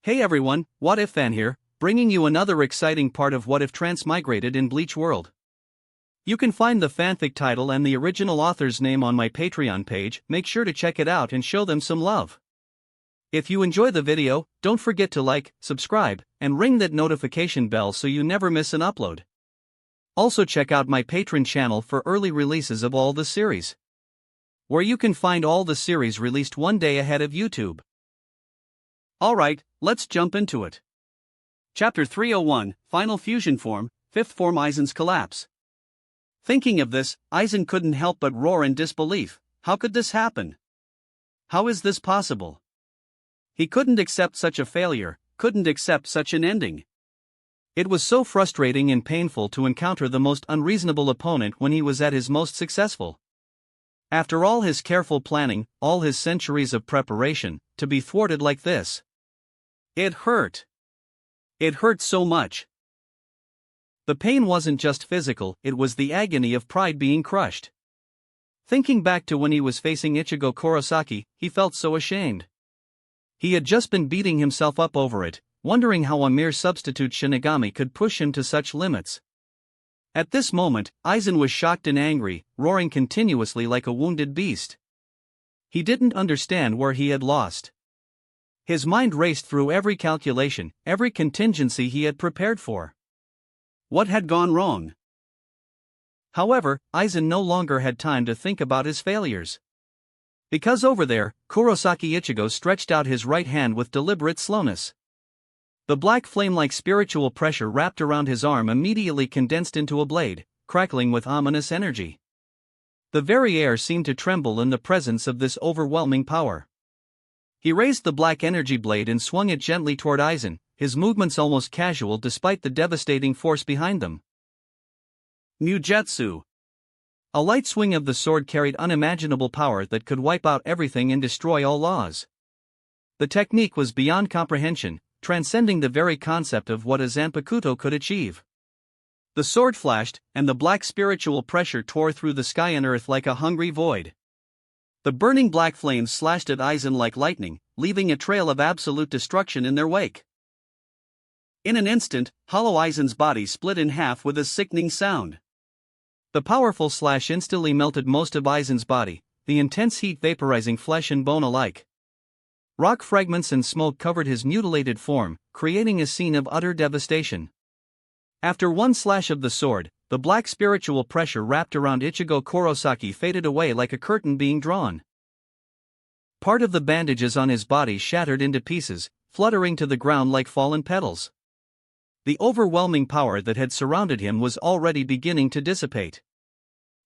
Hey everyone, What If Fan here, bringing you another exciting part of What If Transmigrated in Bleach World. You can find the fanfic title and the original author's name on my Patreon page. Make sure to check it out and show them some love. If you enjoy the video, don't forget to like, subscribe, and ring that notification bell so you never miss an upload. Also check out my Patreon channel for early releases of all the series, where you can find all the series released one day ahead of YouTube. Alright, let's jump into it. Chapter 301, Final Fusion Form, 5th Form Aizen's Collapse. Thinking of this, Aizen couldn't help but roar in disbelief. How could this happen? How is this possible? He couldn't accept such a failure, couldn't accept such an ending. It was so frustrating and painful to encounter the most unreasonable opponent when he was at his most successful. After all his careful planning, all his centuries of preparation, to be thwarted like this. It hurt. It hurt so much. The pain wasn't just physical, it was the agony of pride being crushed. Thinking back to when he was facing Ichigo Kurosaki, he felt so ashamed. He had just been beating himself up over it, wondering how a mere substitute Shinigami could push him to such limits. At this moment, Aizen was shocked and angry, roaring continuously like a wounded beast. He didn't understand where he had lost. His mind raced through every calculation, every contingency he had prepared for. What had gone wrong? However, Aizen no longer had time to think about his failures. Because over there, Kurosaki Ichigo stretched out his right hand with deliberate slowness. The black flame-like spiritual pressure wrapped around his arm immediately condensed into a blade, crackling with ominous energy. The very air seemed to tremble in the presence of this overwhelming power. He raised the black energy blade and swung it gently toward Aizen, his movements almost casual despite the devastating force behind them. Mujutsu. A light swing of the sword carried unimaginable power that could wipe out everything and destroy all laws. The technique was beyond comprehension, transcending the very concept of what a Zanpakuto could achieve. The sword flashed, and the black spiritual pressure tore through the sky and earth like a hungry void. The burning black flames slashed at Aizen like lightning, leaving a trail of absolute destruction in their wake. In an instant, Hollow Aizen's body split in half with a sickening sound. The powerful slash instantly melted most of Aizen's body, the intense heat vaporizing flesh and bone alike. Rock fragments and smoke covered his mutilated form, creating a scene of utter devastation. After one slash of the sword, the black spiritual pressure wrapped around Ichigo Kurosaki faded away like a curtain being drawn. Part of the bandages on his body shattered into pieces, fluttering to the ground like fallen petals. The overwhelming power that had surrounded him was already beginning to dissipate.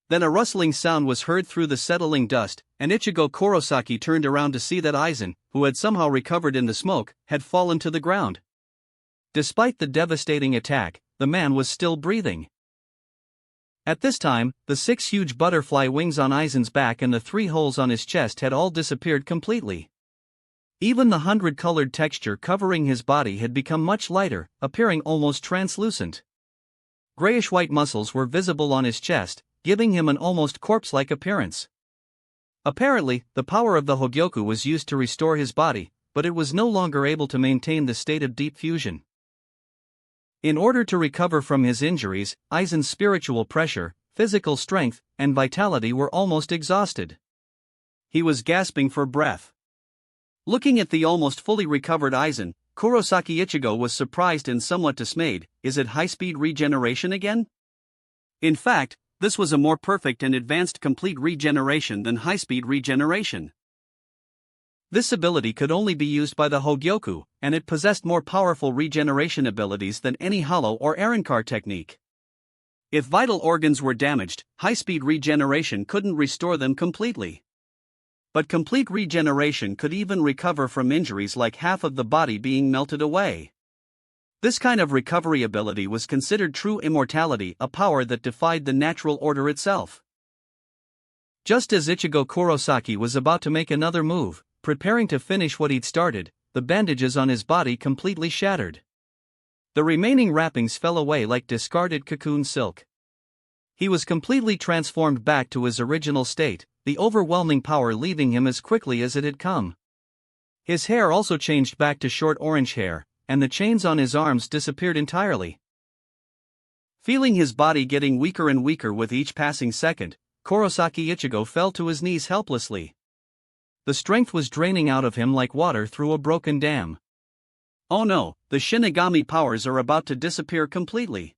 Then a rustling sound was heard through the settling dust, and Ichigo Kurosaki turned around to see that Aizen, who had somehow recovered in the smoke, had fallen to the ground. Despite the devastating attack, the man was still breathing. At this time, the 6 huge butterfly wings on Aizen's back and the 3 holes on his chest had all disappeared completely. Even the 100-colored texture covering his body had become much lighter, appearing almost translucent. Grayish-white muscles were visible on his chest, giving him an almost corpse-like appearance. Apparently, the power of the Hogyoku was used to restore his body, but it was no longer able to maintain the state of deep fusion. In order to recover from his injuries, Aizen's spiritual pressure, physical strength, and vitality were almost exhausted. He was gasping for breath. Looking at the almost fully recovered Aizen, Kurosaki Ichigo was surprised and somewhat dismayed. Is it high-speed regeneration again? In fact, this was a more perfect and advanced complete regeneration than high-speed regeneration. This ability could only be used by the Hogyoku, and it possessed more powerful regeneration abilities than any Hollow or Arrancar technique. If vital organs were damaged, high-speed regeneration couldn't restore them completely. But complete regeneration could even recover from injuries like half of the body being melted away. This kind of recovery ability was considered true immortality, a power that defied the natural order itself. Just as Ichigo Kurosaki was about to make another move, preparing to finish what he'd started, the bandages on his body completely shattered. The remaining wrappings fell away like discarded cocoon silk. He was completely transformed back to his original state, the overwhelming power leaving him as quickly as it had come. His hair also changed back to short orange hair, and the chains on his arms disappeared entirely. Feeling his body getting weaker and weaker with each passing second, Kurosaki Ichigo fell to his knees helplessly. The strength was draining out of him like water through a broken dam. Oh no, the Shinigami powers are about to disappear completely.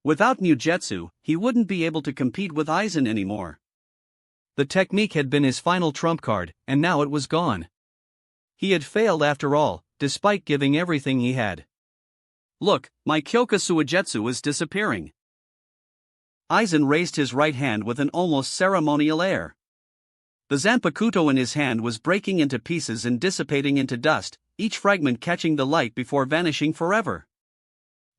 Without Mugetsu, he wouldn't be able to compete with Aizen anymore. The technique had been his final trump card, and now it was gone. He had failed after all, despite giving everything he had. Look, my Kyoka Suigetsu is disappearing. Aizen raised his right hand with an almost ceremonial air. The Zanpakuto in his hand was breaking into pieces and dissipating into dust, each fragment catching the light before vanishing forever.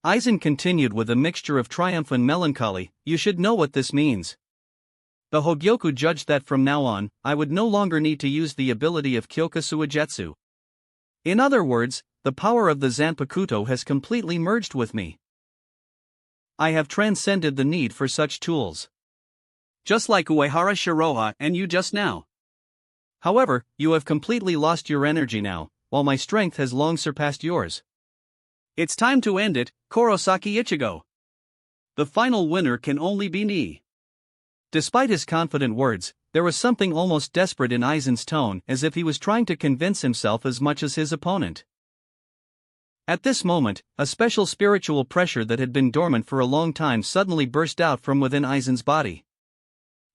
Aizen continued with a mixture of triumph and melancholy, "You should know what this means. The Hogyoku judged that from now on, I would no longer need to use the ability of Kyoka Suigetsu. In other words, the power of the Zanpakuto has completely merged with me. I have transcended the need for such tools. Just like Uehara Shiroha and you just now. However, you have completely lost your energy now, while my strength has long surpassed yours. It's time to end it, Kurosaki Ichigo. The final winner can only be me." Despite his confident words, there was something almost desperate in Aizen's tone, as if he was trying to convince himself as much as his opponent. At this moment, a special spiritual pressure that had been dormant for a long time suddenly burst out from within Aizen's body.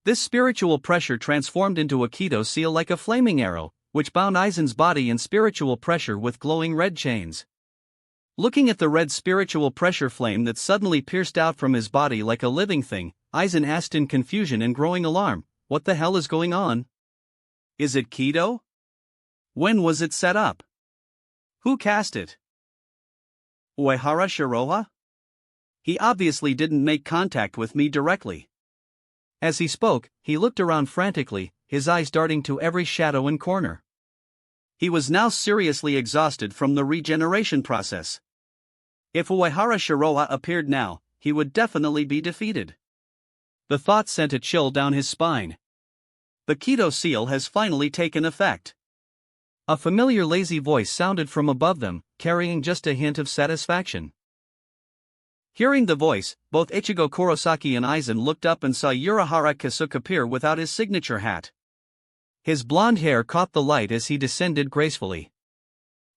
This spiritual pressure transformed into a Kido seal like a flaming arrow, which bound Aizen's body in spiritual pressure with glowing red chains. Looking at the red spiritual pressure flame that suddenly pierced out from his body like a living thing, Aizen asked in confusion and growing alarm, "What the hell is going on? Is it Kido? When was it set up? Who cast it? Uehara Shiroha? He obviously didn't make contact with me directly." As he spoke, he looked around frantically, his eyes darting to every shadow and corner. He was now seriously exhausted from the regeneration process. If Uehara Shiroha appeared now, he would definitely be defeated. The thought sent a chill down his spine. The Kido seal has finally taken effect. A familiar lazy voice sounded from above them, carrying just a hint of satisfaction. Hearing the voice, both Ichigo Kurosaki and Aizen looked up and saw Urahara Kisuke appear without his signature hat. His blonde hair caught the light as he descended gracefully.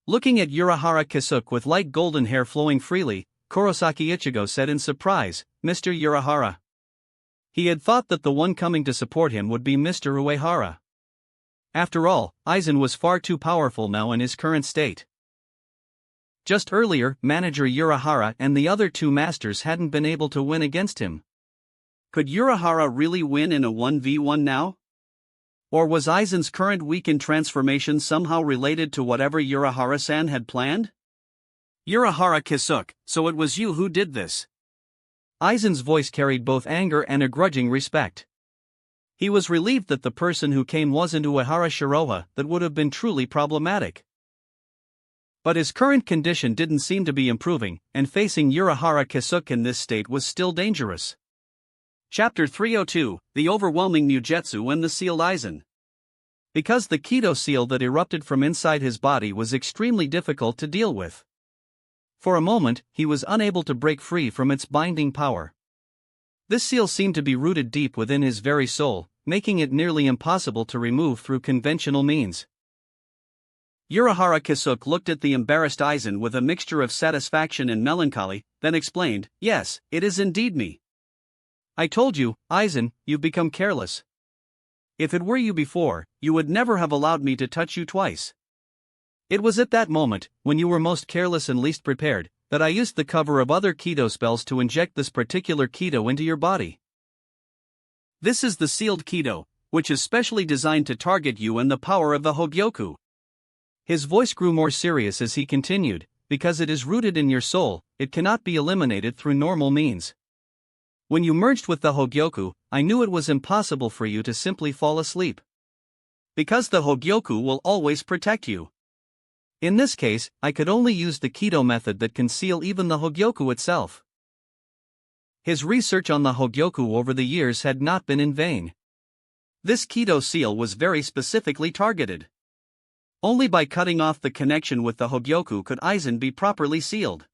Looking at Urahara Kisuke with light golden hair flowing freely, Kurosaki Ichigo said in surprise, "Mr. Urahara." He had thought that the one coming to support him would be Mr. Uehara. After all, Aizen was far too powerful now in his current state. Just earlier, Manager Urahara and the other two masters hadn't been able to win against him. Could Urahara really win in a 1v1 now? Or was Aizen's current weakened transformation somehow related to whatever Urahara-san had planned? "Urahara Kisuke, so it was you who did this." Aizen's voice carried both anger and a grudging respect. He was relieved that the person who came wasn't Uehara Shiroha. That would have been truly problematic. But his current condition didn't seem to be improving, and facing Urahara Kisuke in this state was still dangerous. Chapter 302, The Overwhelming Mugetsu and the Sealed Aizen. Because the Kido seal that erupted from inside his body was extremely difficult to deal with. For a moment, he was unable to break free from its binding power. This seal seemed to be rooted deep within his very soul, making it nearly impossible to remove through conventional means. Urahara Kisuke looked at the embarrassed Aizen with a mixture of satisfaction and melancholy, then explained, "Yes, it is indeed me. I told you, Aizen, you've become careless. If it were you before, you would never have allowed me to touch you twice. It was at that moment, when you were most careless and least prepared, that I used the cover of other Kido spells to inject this particular Kido into your body. This is the sealed Kido, which is specially designed to target you and the power of the Hogyoku." His voice grew more serious as he continued, "Because it is rooted in your soul, it cannot be eliminated through normal means. When you merged with the Hogyoku, I knew it was impossible for you to simply fall asleep. Because the Hogyoku will always protect you. In this case, I could only use the Kido method that can seal even the Hogyoku itself." His research on the Hogyoku over the years had not been in vain. This Kido seal was very specifically targeted. Only by cutting off the connection with the Hogyoku could Aizen be properly sealed.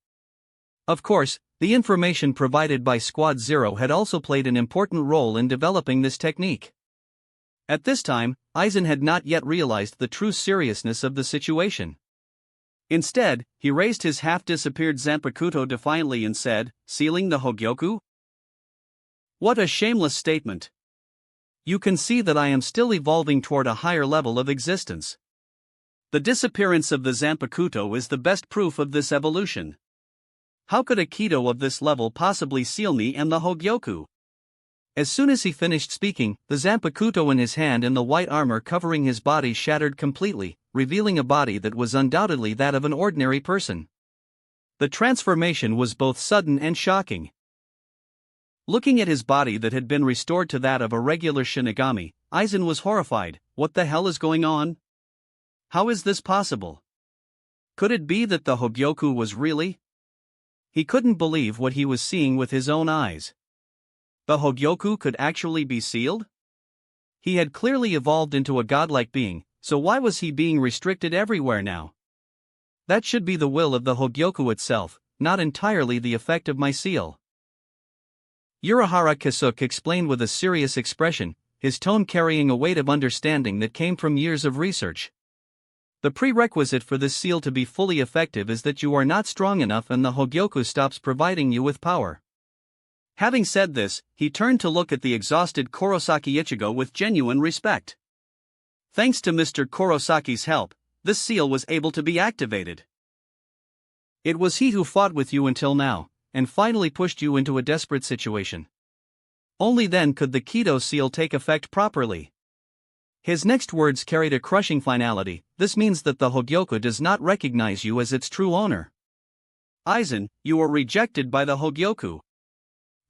Of course, the information provided by Squad Zero had also played an important role in developing this technique. At this time, Aizen had not yet realized the true seriousness of the situation. Instead, he raised his half-disappeared Zanpakuto defiantly and said, "Sealing the Hogyoku? What a shameless statement. You can see that I am still evolving toward a higher level of existence. The disappearance of the Zanpakuto is the best proof of this evolution. How could a Kido of this level possibly seal me and the Hogyoku?" As soon as he finished speaking, the Zanpakuto in his hand and the white armor covering his body shattered completely, revealing a body that was undoubtedly that of an ordinary person. The transformation was both sudden and shocking. Looking at his body that had been restored to that of a regular Shinigami, Aizen was horrified. What the hell is going on? How is this possible? Could it be that the Hogyoku was really? He couldn't believe what he was seeing with his own eyes. The Hogyoku could actually be sealed? He had clearly evolved into a godlike being, so why was he being restricted everywhere now? That should be the will of the Hogyoku itself, not entirely the effect of my seal. Urahara Kisuke explained with a serious expression, his tone carrying a weight of understanding that came from years of research. The prerequisite for this seal to be fully effective is that you are not strong enough and the Hogyoku stops providing you with power. Having said this, he turned to look at the exhausted Kurosaki Ichigo with genuine respect. Thanks to Mr. Kurosaki's help, this seal was able to be activated. It was he who fought with you until now, and finally pushed you into a desperate situation. Only then could the Kido seal take effect properly. His next words carried a crushing finality. This means that the Hogyoku does not recognize you as its true owner. Aizen, you were rejected by the Hogyoku.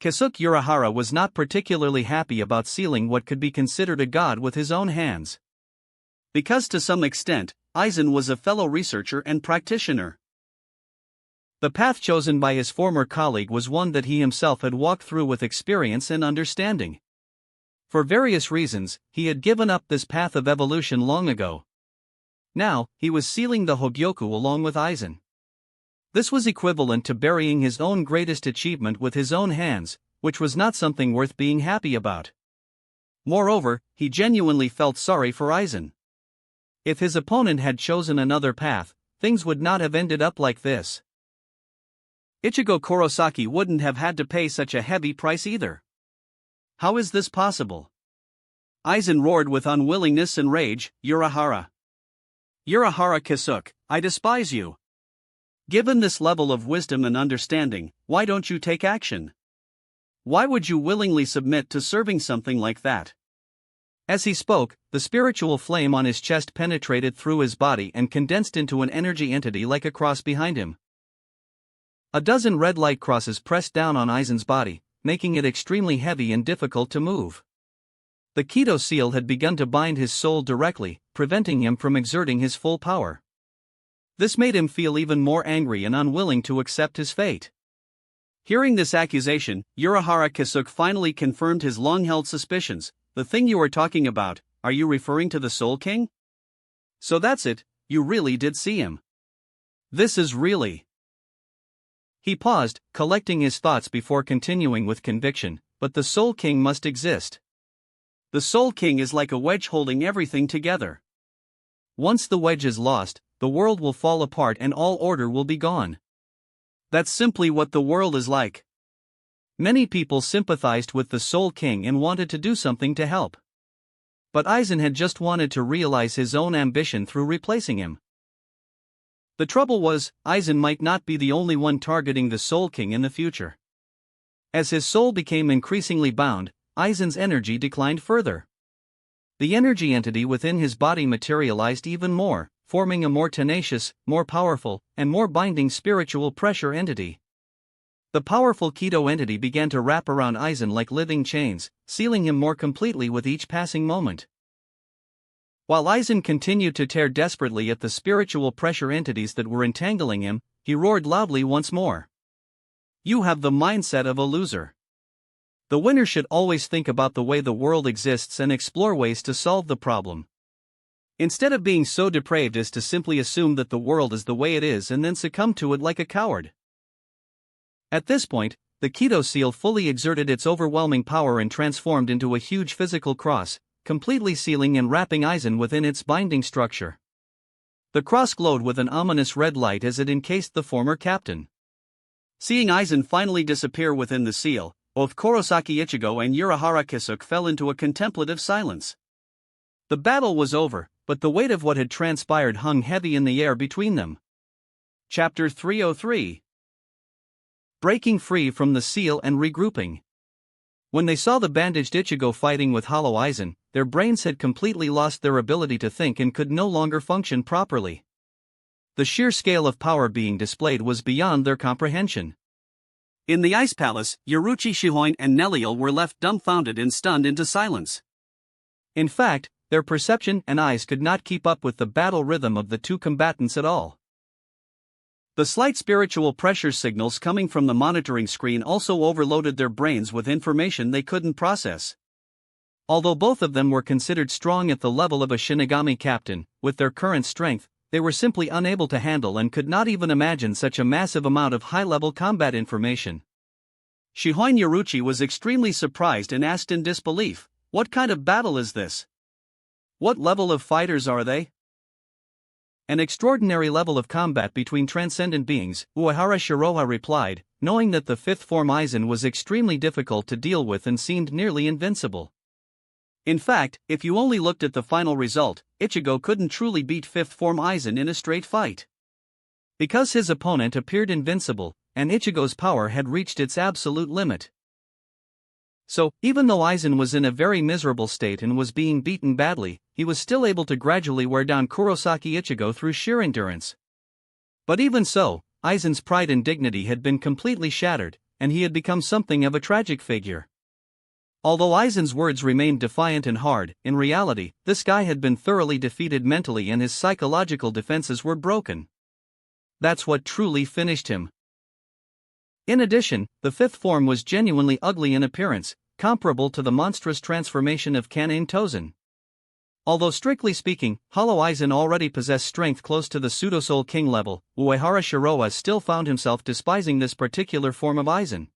Kisuke Urahara was not particularly happy about sealing what could be considered a god with his own hands. Because to some extent, Aizen was a fellow researcher and practitioner. The path chosen by his former colleague was one that he himself had walked through with experience and understanding. For various reasons, he had given up this path of evolution long ago. Now, he was sealing the Hogyoku along with Aizen. This was equivalent to burying his own greatest achievement with his own hands, which was not something worth being happy about. Moreover, he genuinely felt sorry for Aizen. If his opponent had chosen another path, things would not have ended up like this. Ichigo Kurosaki wouldn't have had to pay such a heavy price either. How is this possible? Aizen roared with unwillingness and rage. Urahara Kisuke, I despise you. Given this level of wisdom and understanding, why don't you take action? Why would you willingly submit to serving something like that? As he spoke, the spiritual flame on his chest penetrated through his body and condensed into an energy entity like a cross behind him. A dozen red light crosses pressed down on Aizen's body, making it extremely heavy and difficult to move. The Kido seal had begun to bind his soul directly, preventing him from exerting his full power. This made him feel even more angry and unwilling to accept his fate. Hearing this accusation, Urahara Kisuke finally confirmed his long-held suspicions. The thing you are talking about, are you referring to the Soul King? So that's it, you really did see him. This is really... He paused, collecting his thoughts before continuing with conviction, but the Soul King must exist. The Soul King is like a wedge holding everything together. Once the wedge is lost, the world will fall apart and all order will be gone. That's simply what the world is like. Many people sympathized with the Soul King and wanted to do something to help. But Aizen had just wanted to realize his own ambition through replacing him. The trouble was, Aizen might not be the only one targeting the Soul King in the future. As his soul became increasingly bound, Aizen's energy declined further. The energy entity within his body materialized even more, forming a more tenacious, more powerful, and more binding spiritual pressure entity. The powerful Kido entity began to wrap around Aizen like living chains, sealing him more completely with each passing moment. While Aizen continued to tear desperately at the spiritual pressure entities that were entangling him, he roared loudly once more. You have the mindset of a loser. The winner should always think about the way the world exists and explore ways to solve the problem. Instead of being so depraved as to simply assume that the world is the way it is and then succumb to it like a coward. At this point, the Keto seal fully exerted its overwhelming power and transformed into a huge physical cross, completely sealing and wrapping Aizen within its binding structure. The cross glowed with an ominous red light as it encased the former captain. Seeing Aizen finally disappear within the seal, both Kurosaki Ichigo and Urahara Kisuke fell into a contemplative silence. The battle was over, but the weight of what had transpired hung heavy in the air between them. Chapter 303. Breaking free from the seal and regrouping. When they saw the bandaged Ichigo fighting with Hollow Aizen, their brains had completely lost their ability to think and could no longer function properly. The sheer scale of power being displayed was beyond their comprehension. In the Ice Palace, Yoruichi Shihoin and Neliel were left dumbfounded and stunned into silence. In fact, their perception and eyes could not keep up with the battle rhythm of the two combatants at all. The slight spiritual pressure signals coming from the monitoring screen also overloaded their brains with information they couldn't process. Although both of them were considered strong at the level of a Shinigami captain, with their current strength, they were simply unable to handle and could not even imagine such a massive amount of high-level combat information. Shihoin Yoruichi was extremely surprised and asked in disbelief, "What kind of battle is this? What level of fighters are they?" "An extraordinary level of combat between transcendent beings," Uehara Shiroha replied, knowing that the fifth form Aizen was extremely difficult to deal with and seemed nearly invincible. In fact, if you only looked at the final result, Ichigo couldn't truly beat fifth form Aizen in a straight fight. Because his opponent appeared invincible, and Ichigo's power had reached its absolute limit. So, even though Aizen was in a very miserable state and was being beaten badly, he was still able to gradually wear down Kurosaki Ichigo through sheer endurance. But even so, Aizen's pride and dignity had been completely shattered, and he had become something of a tragic figure. Although Aizen's words remained defiant and hard, in reality, this guy had been thoroughly defeated mentally and his psychological defenses were broken. That's what truly finished him. In addition, the fifth form was genuinely ugly in appearance, comparable to the monstrous transformation of Kanin Tozen. Although strictly speaking, Hollow Aizen already possessed strength close to the Pseudo-Soul King level, Uehara Shiroha still found himself despising this particular form of Aizen.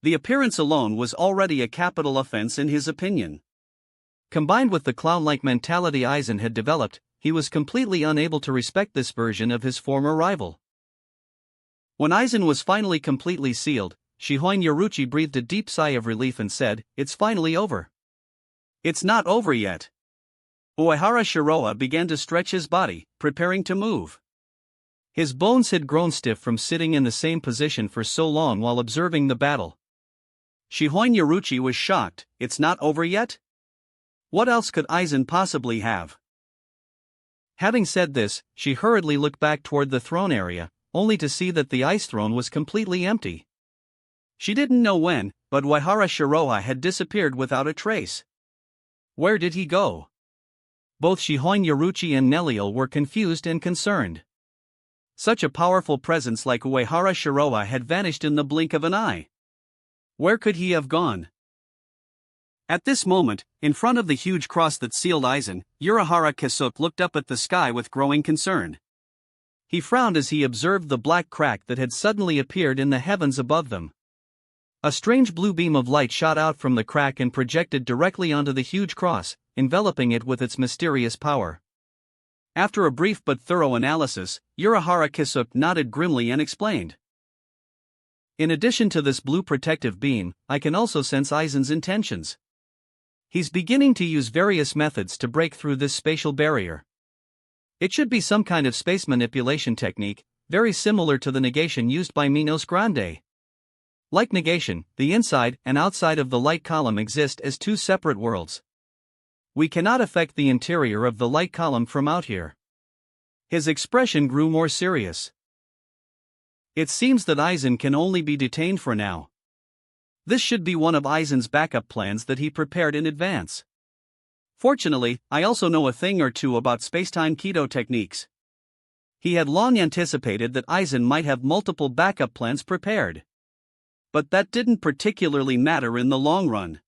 The appearance alone was already a capital offense in his opinion. Combined with the clown-like mentality Aizen had developed, he was completely unable to respect this version of his former rival. When Aizen was finally completely sealed, Shihoin Yoruichi breathed a deep sigh of relief and said, "It's finally over." "It's not over yet." Uehara Shiroha began to stretch his body, preparing to move. His bones had grown stiff from sitting in the same position for so long while observing the battle. Shihoin Yoruichi was shocked. "It's not over yet? What else could Aizen possibly have?" Having said this, she hurriedly looked back toward the throne area, only to see that the ice throne was completely empty. She didn't know when, but Uehara Shiroha had disappeared without a trace. Where did he go? Both Shihoin Yoruichi and Neliel were confused and concerned. Such a powerful presence like Uehara Shiroha had vanished in the blink of an eye. Where could he have gone? At this moment, in front of the huge cross that sealed Aizen, Urahara Kisuke looked up at the sky with growing concern. He frowned as he observed the black crack that had suddenly appeared in the heavens above them. A strange blue beam of light shot out from the crack and projected directly onto the huge cross, enveloping it with its mysterious power. After a brief but thorough analysis, Urahara Kisuke nodded grimly and explained. "In addition to this blue protective beam, I can also sense Aizen's intentions. He's beginning to use various methods to break through this spatial barrier. It should be some kind of space manipulation technique, very similar to the negation used by Minos Grande. Like negation, the inside and outside of the light column exist as two separate worlds. We cannot affect the interior of the light column from out here." His expression grew more serious. "It seems that Aizen can only be detained for now. This should be one of Aizen's backup plans that he prepared in advance. Fortunately, I also know a thing or two about spacetime keto techniques." He had long anticipated that Aizen might have multiple backup plans prepared. But that didn't particularly matter in the long run.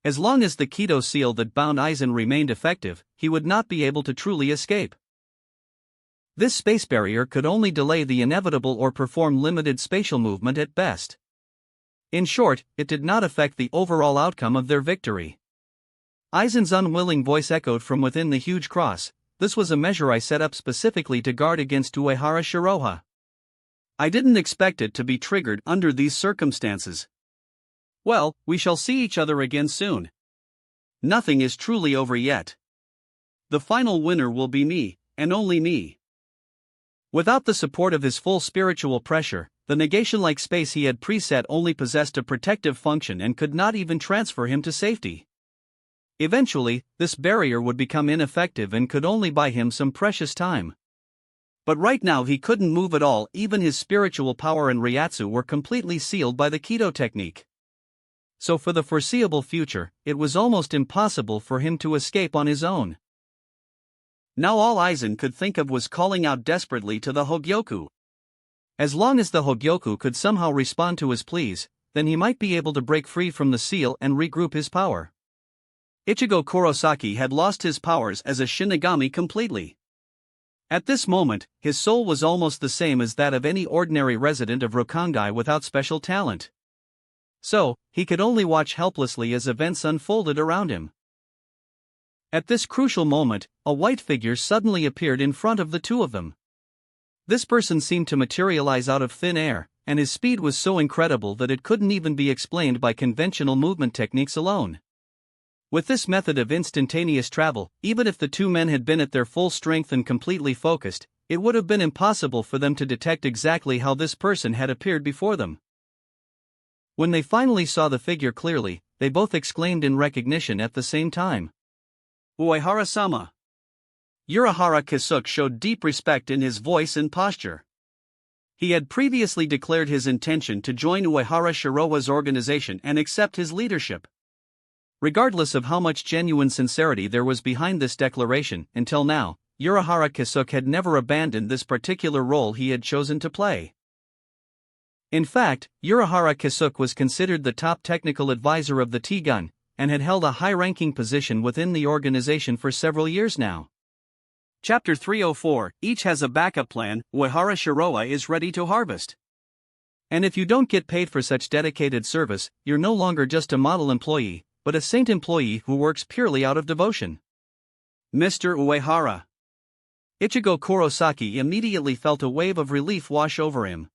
As long as the Keto seal that bound Aizen remained effective, he would not be able to truly escape. This space barrier could only delay the inevitable or perform limited spatial movement at best. In short, it did not affect the overall outcome of their victory. Aizen's unwilling voice echoed from within the huge cross. This was a measure I set up specifically to guard against Uehara Shiroha. I didn't expect it to be triggered under these circumstances. Well, we shall see each other again soon. Nothing is truly over yet. The final winner will be me, and only me. Without the support of his full spiritual pressure, the negation-like space he had preset only possessed a protective function and could not even transfer him to safety. Eventually, this barrier would become ineffective and could only buy him some precious time. But right now he couldn't move at all. Even his spiritual power and Ryatsu were completely sealed by the Keto technique. So for the foreseeable future, it was almost impossible for him to escape on his own. Now all Aizen could think of was calling out desperately to the Hogyoku. As long as the Hogyoku could somehow respond to his pleas, then he might be able to break free from the seal and regroup his power. Ichigo Kurosaki had lost his powers as a Shinigami completely. At this moment, his soul was almost the same as that of any ordinary resident of Rokangai without special talent. So, he could only watch helplessly as events unfolded around him. At this crucial moment, a white figure suddenly appeared in front of the two of them. This person seemed to materialize out of thin air, and his speed was so incredible that it couldn't even be explained by conventional movement techniques alone. With this method of instantaneous travel, even if the two men had been at their full strength and completely focused, it would have been impossible for them to detect exactly how this person had appeared before them. When they finally saw the figure clearly, they both exclaimed in recognition at the same time. Uehara-sama. Urahara Kisuke showed deep respect in his voice and posture. He had previously declared his intention to join Uehara Shiroha's organization and accept his leadership. Regardless of how much genuine sincerity there was behind this declaration, until now, Urahara Kisuke had never abandoned this particular role he had chosen to play. In fact, Urahara Kisuke was considered the top technical advisor of the T-Gun, and had held a high-ranking position within the organization for several years now. Chapter 304, Each has a backup plan. Uehara Shiroha is ready to harvest. And if you don't get paid for such dedicated service, you're no longer just a model employee, but a saint employee who works purely out of devotion. Mr. Uehara. Ichigo Kurosaki immediately felt a wave of relief wash over him.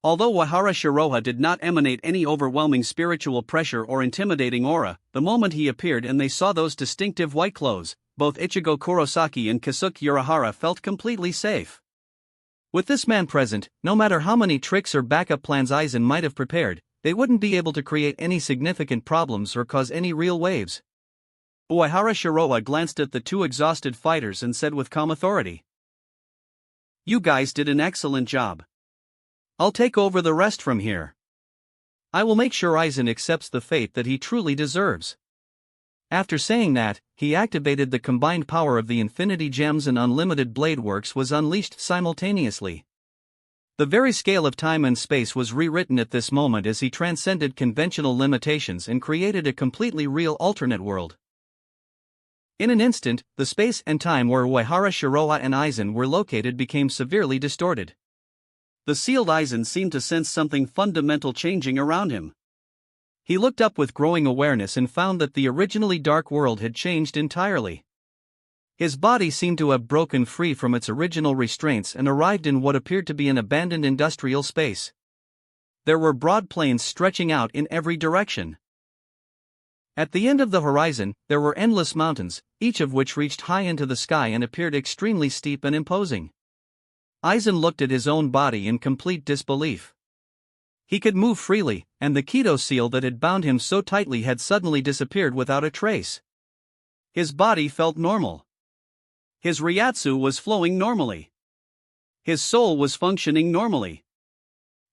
Although Uehara Shiroha did not emanate any overwhelming spiritual pressure or intimidating aura, the moment he appeared and they saw those distinctive white clothes, both Ichigo Kurosaki and Kisuke Urahara felt completely safe. With this man present, no matter how many tricks or backup plans Aizen might have prepared, they wouldn't be able to create any significant problems or cause any real waves. Uehara Shiroha glanced at the two exhausted fighters and said with calm authority, "You guys did an excellent job. I'll take over the rest from here. I will make sure Aizen accepts the fate that he truly deserves." After saying that, he activated the combined power of the Infinity Gems and Unlimited Blade Works was unleashed simultaneously. The very scale of time and space was rewritten at this moment as he transcended conventional limitations and created a completely real alternate world. In an instant, the space and time where Uehara Shiroha and Aizen were located became severely distorted. The sealed Aizen seemed to sense something fundamental changing around him. He looked up with growing awareness and found that the originally dark world had changed entirely. His body seemed to have broken free from its original restraints and arrived in what appeared to be an abandoned industrial space. There were broad plains stretching out in every direction. At the end of the horizon, there were endless mountains, each of which reached high into the sky and appeared extremely steep and imposing. Aizen looked at his own body in complete disbelief. He could move freely, and the Keto seal that had bound him so tightly had suddenly disappeared without a trace. His body felt normal. His Ryatsu was flowing normally. His soul was functioning normally.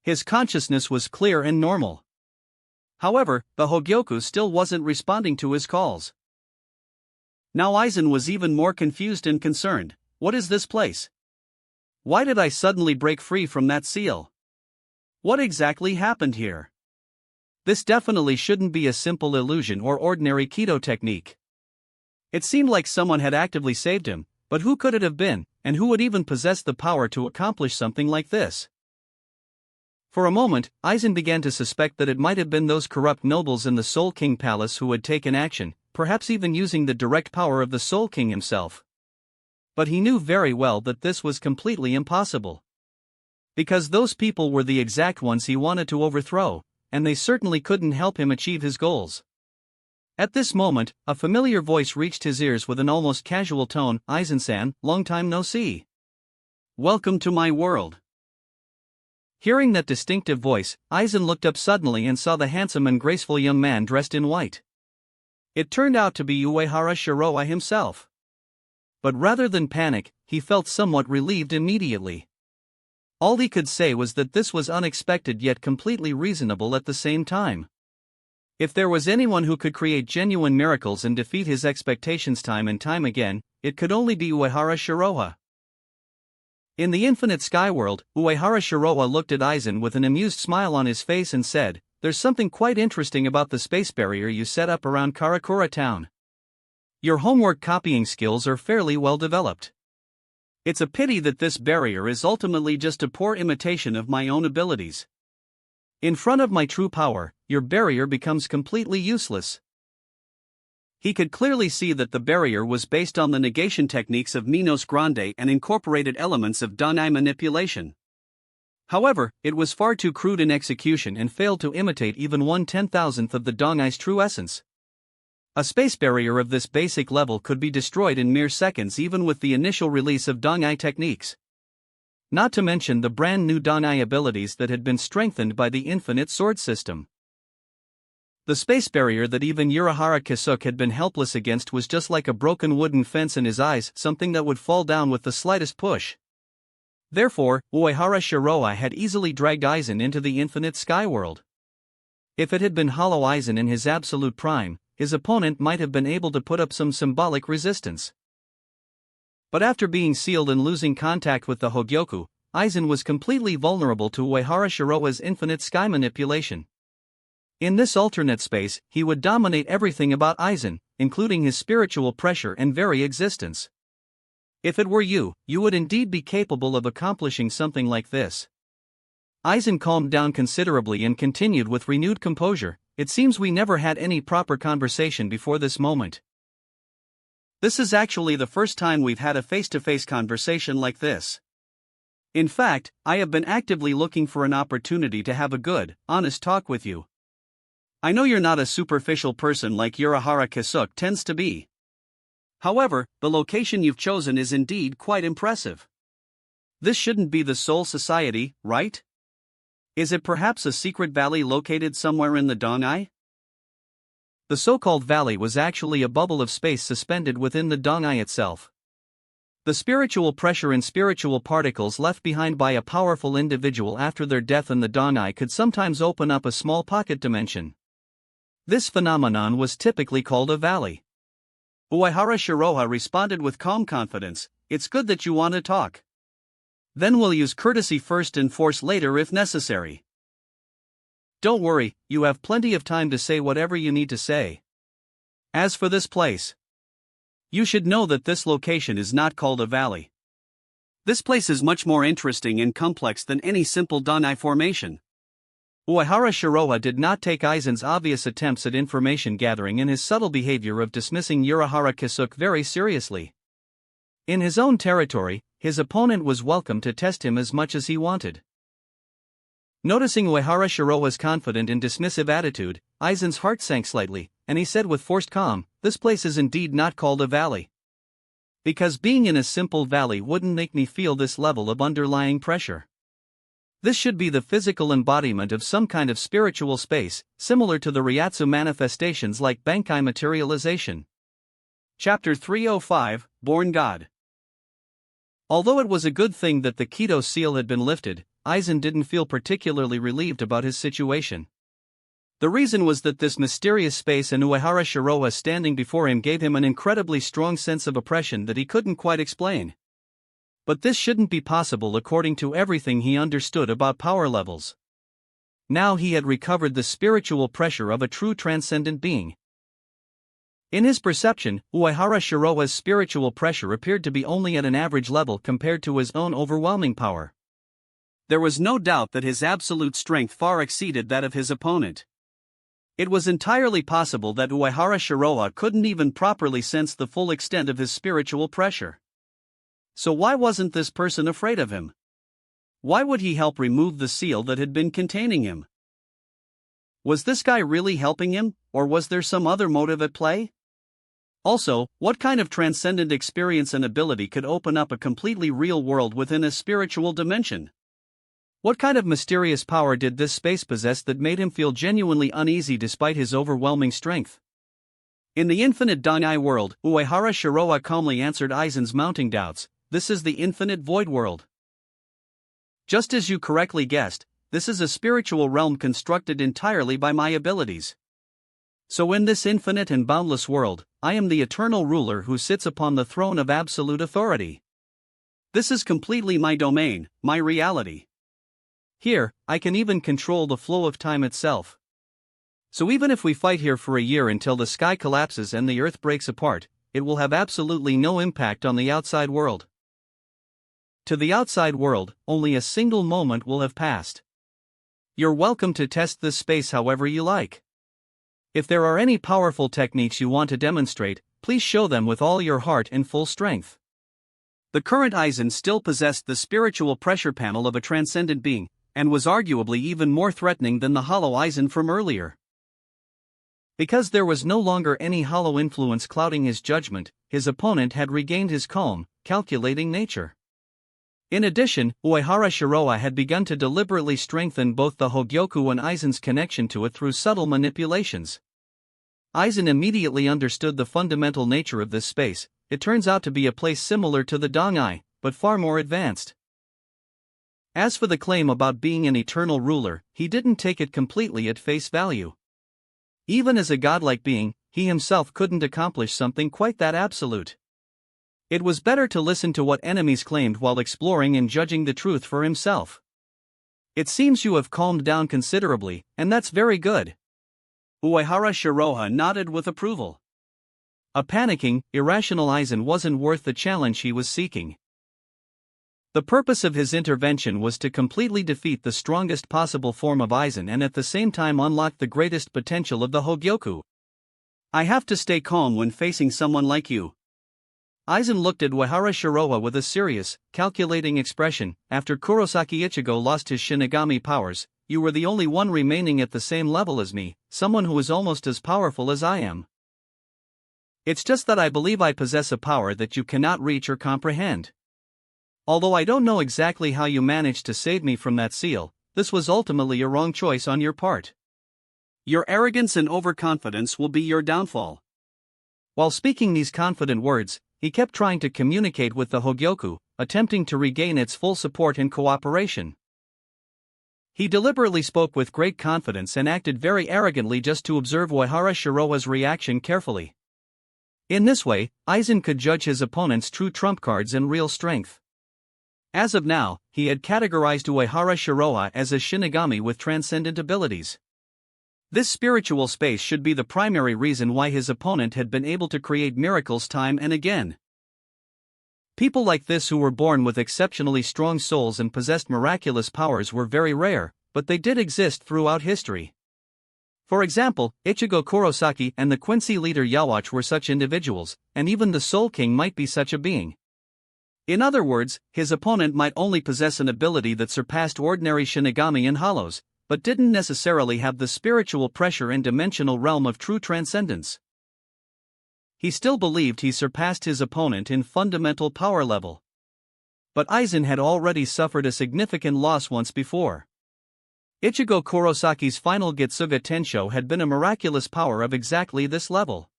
His consciousness was clear and normal. However, the Hogyoku still wasn't responding to his calls. Now Aizen was even more confused and concerned. What is this place? Why did I suddenly break free from that seal? What exactly happened here? This definitely shouldn't be a simple illusion or ordinary keto technique. It seemed like someone had actively saved him, but who could it have been, and who would even possess the power to accomplish something like this? For a moment, Aizen began to suspect that it might have been those corrupt nobles in the Soul King Palace who had taken action, perhaps even using the direct power of the Soul King himself. But he knew very well that this was completely impossible. Because those people were the exact ones he wanted to overthrow, and they certainly couldn't help him achieve his goals. At this moment, a familiar voice reached his ears with an almost casual tone. "Aizen-san, long time no see. Welcome to my world." Hearing that distinctive voice, Aizen looked up suddenly and saw the handsome and graceful young man dressed in white. It turned out to be Uehara Shiroa himself. But rather than panic, he felt somewhat relieved immediately. All he could say was that this was unexpected yet completely reasonable at the same time. If there was anyone who could create genuine miracles and defeat his expectations time and time again, it could only be Uehara Shiroa. In the infinite sky world, Uehara Shiroa looked at Aizen with an amused smile on his face and said, "There's something quite interesting about the space barrier you set up around Karakura town. Your homework copying skills are fairly well developed. It's a pity that this barrier is ultimately just a poor imitation of my own abilities. In front of my true power, your barrier becomes completely useless." He could clearly see that the barrier was based on the negation techniques of Minos Grande and incorporated elements of Danai manipulation. However, it was far too crude in execution and failed to imitate even 1/10,000th of the Dongai's true essence. A space barrier of this basic level could be destroyed in mere seconds even with the initial release of Dangai techniques. Not to mention the brand new Danai abilities that had been strengthened by the infinite sword system. The space barrier that even Urahara Kisuk had been helpless against was just like a broken wooden fence in his eyes, something that would fall down with the slightest push. Therefore, Uehara Shiroa had easily dragged Aizen into the infinite sky world. If it had been Hollow Aizen in his absolute prime, his opponent might have been able to put up some symbolic resistance. But after being sealed and losing contact with the Hogyoku, Aizen was completely vulnerable to Uehara Shiroa's infinite sky manipulation. In this alternate space, he would dominate everything about Aizen, including his spiritual pressure and very existence. If it were you, you would indeed be capable of accomplishing something like this. Aizen calmed down considerably and continued with renewed composure. "It seems we never had any proper conversation before this moment. This is actually the first time we've had a face-to-face conversation like this. In fact, I have been actively looking for an opportunity to have a good, honest talk with you. I know you're not a superficial person like Urahara Kisuk tends to be. However, the location you've chosen is indeed quite impressive. This shouldn't be the Soul Society, right? Is it perhaps a secret valley located somewhere in the Dongai?" The so-called valley was actually a bubble of space suspended within the Dongai itself. The spiritual pressure and spiritual particles left behind by a powerful individual after their death in the Dongai could sometimes open up a small pocket dimension. This phenomenon was typically called a valley. Uehara Shiroa responded with calm confidence, "It's good that you want to talk. Then we'll use courtesy first and force later if necessary. Don't worry, you have plenty of time to say whatever you need to say. As for this place, you should know that this location is not called a valley. This place is much more interesting and complex than any simple Danai formation." Uehara Shiroa did not take Aizen's obvious attempts at information gathering and his subtle behavior of dismissing Urahara Kisuk very seriously. In his own territory, his opponent was welcome to test him as much as he wanted. Noticing Uehara Shiroa's confident and dismissive attitude, Aizen's heart sank slightly, and he said with forced calm, "This place is indeed not called a valley. Because being in a simple valley wouldn't make me feel this level of underlying pressure. This should be the physical embodiment of some kind of spiritual space, similar to the Ryatsu manifestations like Bankai materialization." Chapter 305, Born God. Although it was a good thing that the Keto seal had been lifted, Aizen didn't feel particularly relieved about his situation. The reason was that this mysterious space and Uehara Shiroa standing before him gave him an incredibly strong sense of oppression that he couldn't quite explain. But this shouldn't be possible according to everything he understood about power levels. Now he had recovered the spiritual pressure of a true transcendent being. In his perception, Uehara Shiroa's spiritual pressure appeared to be only at an average level compared to his own overwhelming power. There was no doubt that his absolute strength far exceeded that of his opponent. It was entirely possible that Uehara Shiroa couldn't even properly sense the full extent of his spiritual pressure. So why wasn't this person afraid of him? Why would he help remove the seal that had been containing him? Was this guy really helping him, or was there some other motive at play? Also, what kind of transcendent experience and ability could open up a completely real world within a spiritual dimension? What kind of mysterious power did this space possess that made him feel genuinely uneasy despite his overwhelming strength? In the infinite Danai world, Uehara Shiroa calmly answered Aizen's mounting doubts. This is the infinite void world. Just as you correctly guessed, this is a spiritual realm constructed entirely by my abilities. So in this infinite and boundless world, I am the eternal ruler who sits upon the throne of absolute authority. This is completely my domain, my reality. Here, I can even control the flow of time itself. So even if we fight here for a year until the sky collapses and the earth breaks apart, it will have absolutely no impact on the outside world. To the outside world, only a single moment will have passed. You're welcome to test this space however you like. If there are any powerful techniques you want to demonstrate, please show them with all your heart and full strength. The current Aizen still possessed the spiritual pressure panel of a transcendent being, and was arguably even more threatening than the hollow Aizen from earlier. Because there was no longer any hollow influence clouding his judgment, his opponent had regained his calm, calculating nature. In addition, Uehara Shiroa had begun to deliberately strengthen both the Hogyoku and Aizen's connection to it through subtle manipulations. Aizen immediately understood the fundamental nature of this space. It turns out to be a place similar to the Dangai, but far more advanced. As for the claim about being an eternal ruler, he didn't take it completely at face value. Even as a godlike being, he himself couldn't accomplish something quite that absolute. It was better to listen to what enemies claimed while exploring and judging the truth for himself. It seems you have calmed down considerably, and that's very good. Uehara Shiroa nodded with approval. A panicking, irrational Aizen wasn't worth the challenge he was seeking. The purpose of his intervention was to completely defeat the strongest possible form of Aizen and at the same time unlock the greatest potential of the Hogyoku. I have to stay calm when facing someone like you. Aizen looked at Uehara Shiroa with a serious, calculating expression. After Kurosaki Ichigo lost his Shinigami powers, you were the only one remaining at the same level as me, someone who is almost as powerful as I am. It's just that I believe I possess a power that you cannot reach or comprehend. Although I don't know exactly how you managed to save me from that seal, this was ultimately a wrong choice on your part. Your arrogance and overconfidence will be your downfall. While speaking these confident words, he kept trying to communicate with the Hogyoku, attempting to regain its full support and cooperation. He deliberately spoke with great confidence and acted very arrogantly just to observe Uehara Shiroa's reaction carefully. In this way, Aizen could judge his opponent's true trump cards and real strength. As of now, he had categorized Uehara Shiroa as a Shinigami with transcendent abilities. This spiritual space should be the primary reason why his opponent had been able to create miracles time and again. People like this who were born with exceptionally strong souls and possessed miraculous powers were very rare, but they did exist throughout history. For example, Ichigo Kurosaki and the Quincy leader Yawatch were such individuals, and even the Soul King might be such a being. In other words, his opponent might only possess an ability that surpassed ordinary Shinigami and Hollows, but didn't necessarily have the spiritual pressure and dimensional realm of true transcendence. He still believed he surpassed his opponent in fundamental power level. But Aizen had already suffered a significant loss once before. Ichigo Kurosaki's final Getsuga Tensho had been a miraculous power of exactly this level.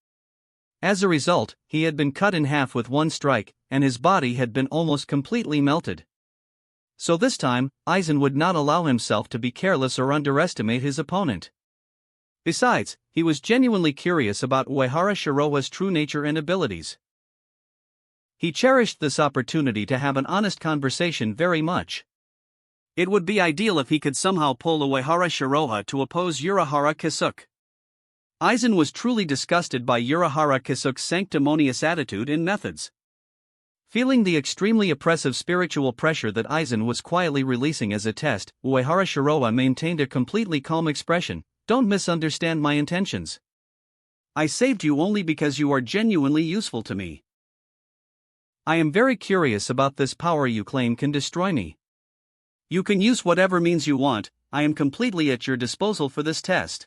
As a result, he had been cut in half with one strike, and his body had been almost completely melted. So this time, Aizen would not allow himself to be careless or underestimate his opponent. Besides, he was genuinely curious about Uehara Shiroa's true nature and abilities. He cherished this opportunity to have an honest conversation very much. It would be ideal if he could somehow pull Uehara Shiroha to oppose Urahara Kisuke. Aizen was truly disgusted by Urahara Kisuke's sanctimonious attitude and methods. Feeling the extremely oppressive spiritual pressure that Aizen was quietly releasing as a test, Uehara Shiroha maintained a completely calm expression. Don't misunderstand my intentions. I saved you only because you are genuinely useful to me. I am very curious about this power you claim can destroy me. You can use whatever means you want, I am completely at your disposal for this test.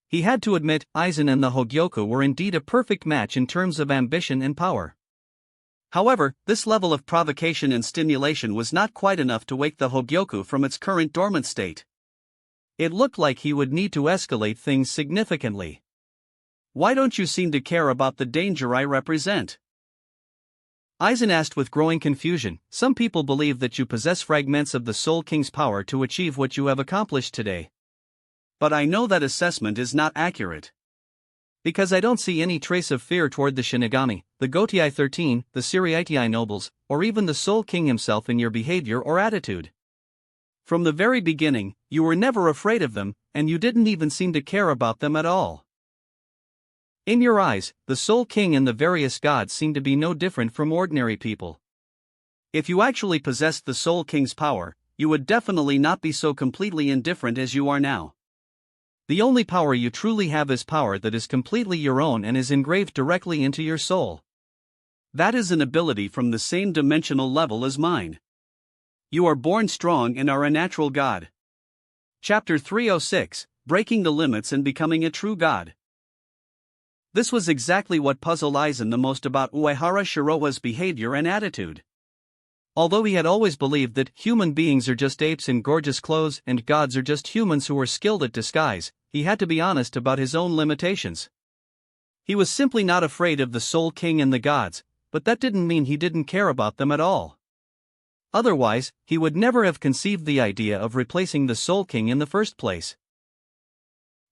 He had to admit, Aizen and the Hogyoku were indeed a perfect match in terms of ambition and power. However, this level of provocation and stimulation was not quite enough to wake the Hogyoku from its current dormant state. It looked like he would need to escalate things significantly. Why don't you seem to care about the danger I represent? Aizen asked with growing confusion. Some people believe that you possess fragments of the Soul King's power to achieve what you have accomplished today. But I know that assessment is not accurate. Because I don't see any trace of fear toward the Shinigami, the Gotei 13, the Siriitai nobles, or even the Soul King himself in your behavior or attitude. From the very beginning, you were never afraid of them, and you didn't even seem to care about them at all. In your eyes, the Soul King and the various gods seem to be no different from ordinary people. If you actually possessed the Soul King's power, you would definitely not be so completely indifferent as you are now. The only power you truly have is power that is completely your own and is engraved directly into your soul. That is an ability from the same dimensional level as mine. You are born strong and are a natural god. Chapter 306, Breaking the Limits and Becoming a True God. This was exactly what puzzled Aizen the most about Uehara Shiroha's behavior and attitude. Although he had always believed that human beings are just apes in gorgeous clothes and gods are just humans who are skilled at disguise, he had to be honest about his own limitations. He was simply not afraid of the Soul King and the gods, but that didn't mean he didn't care about them at all. Otherwise, he would never have conceived the idea of replacing the Soul King in the first place.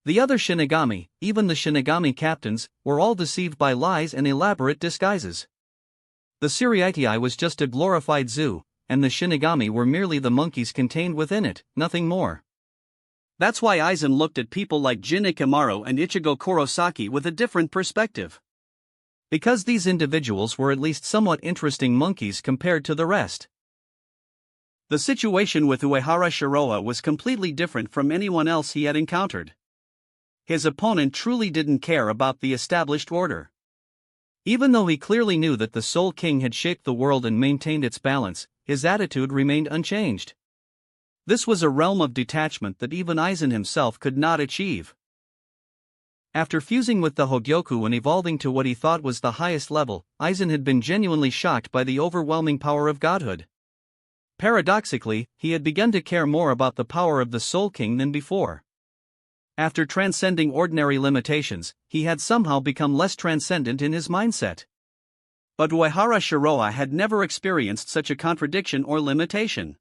The other Shinigami, even the Shinigami captains, were all deceived by lies and elaborate disguises. The Siriitai was just a glorified zoo, and the Shinigami were merely the monkeys contained within it, nothing more. That's why Aizen looked at people like Jin Ikamaru and Ichigo Kurosaki with a different perspective. Because these individuals were at least somewhat interesting monkeys compared to the rest. The situation with Uehara Shiroha was completely different from anyone else he had encountered. His opponent truly didn't care about the established order. Even though he clearly knew that the Soul King had shaped the world and maintained its balance, his attitude remained unchanged. This was a realm of detachment that even Aizen himself could not achieve. After fusing with the Hogyoku and evolving to what he thought was the highest level, Aizen had been genuinely shocked by the overwhelming power of godhood. Paradoxically, he had begun to care more about the power of the Soul King than before. After transcending ordinary limitations, he had somehow become less transcendent in his mindset. But Uehara Shiroha had never experienced such a contradiction or limitation.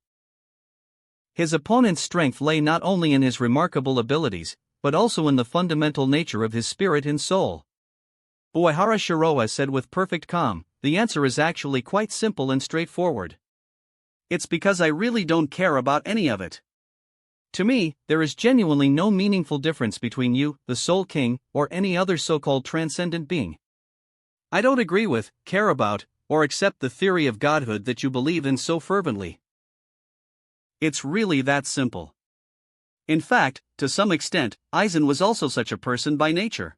His opponent's strength lay not only in his remarkable abilities, but also in the fundamental nature of his spirit and soul. Uehara Shiroha said with perfect calm, "The answer is actually quite simple and straightforward. It's because I really don't care about any of it. To me, there is genuinely no meaningful difference between you, the Soul King, or any other so-called transcendent being. I don't agree with, care about, or accept the theory of godhood that you believe in so fervently. It's really that simple." In fact, to some extent, Aizen was also such a person by nature.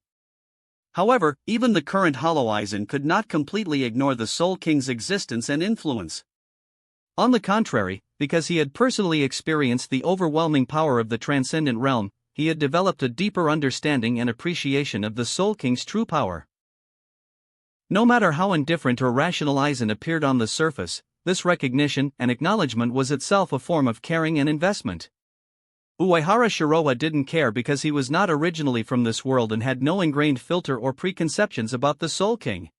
However, even the current Hollow Aizen could not completely ignore the Soul King's existence and influence. On the contrary, because he had personally experienced the overwhelming power of the transcendent realm, he had developed a deeper understanding and appreciation of the Soul King's true power. No matter how indifferent or rational Aizen appeared on the surface, this recognition and acknowledgement was itself a form of caring and investment. Uehara Shiroha didn't care because he was not originally from this world and had no ingrained filter or preconceptions about the Soul King.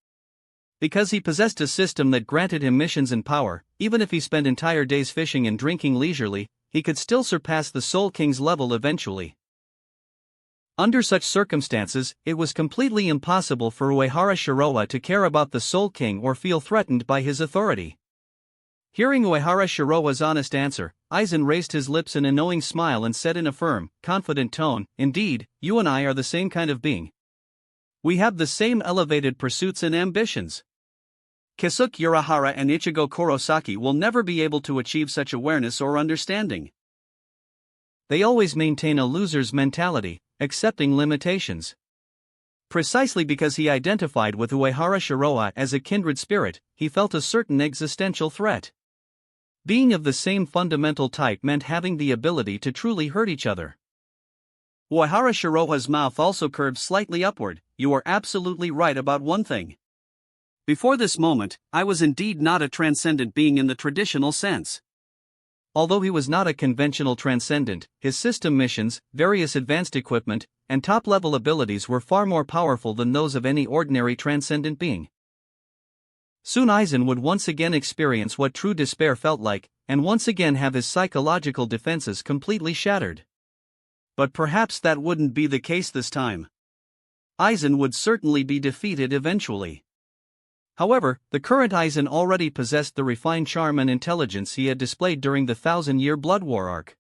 Because he possessed a system that granted him missions and power, even if he spent entire days fishing and drinking leisurely, he could still surpass the Soul King's level eventually. Under such circumstances, it was completely impossible for Uehara Shiroha to care about the Soul King or feel threatened by his authority. Hearing Uehara Shirowa's honest answer, Aizen raised his lips in a knowing smile and said in a firm, confident tone, "Indeed, you and I are the same kind of being. We have the same elevated pursuits and ambitions. Kisuke Urahara and Ichigo Kurosaki will never be able to achieve such awareness or understanding. They always maintain a loser's mentality, accepting limitations." Precisely because he identified with Uehara Shiroa as a kindred spirit, he felt a certain existential threat. Being of the same fundamental type meant having the ability to truly hurt each other. Uehara Shiroha's mouth also curved slightly upward. "You are absolutely right about one thing. Before this moment, I was indeed not a transcendent being in the traditional sense." Although he was not a conventional transcendent, his system missions, various advanced equipment, and top-level abilities were far more powerful than those of any ordinary transcendent being. Soon Aizen would once again experience what true despair felt like, and once again have his psychological defenses completely shattered. But perhaps that wouldn't be the case this time. Aizen would certainly be defeated eventually. However, the current Aizen already possessed the refined charm and intelligence he had displayed during the 1,000-year Blood War arc.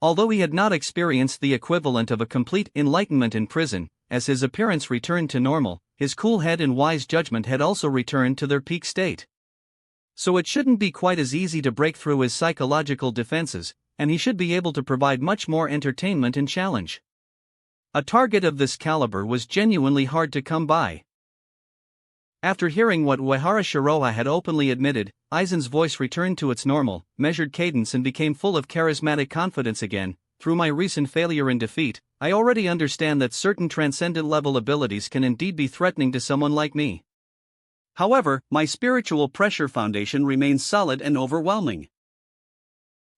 Although he had not experienced the equivalent of a complete enlightenment in prison, as his appearance returned to normal, his cool head and wise judgment had also returned to their peak state. So it shouldn't be quite as easy to break through his psychological defenses, and he should be able to provide much more entertainment and challenge. A target of this caliber was genuinely hard to come by. After hearing what Uehara Shiroha had openly admitted, Aizen's voice returned to its normal, measured cadence and became full of charismatic confidence again. "Through my recent failure and defeat, I already understand that certain transcendent-level abilities can indeed be threatening to someone like me. However, my spiritual pressure foundation remains solid and overwhelming.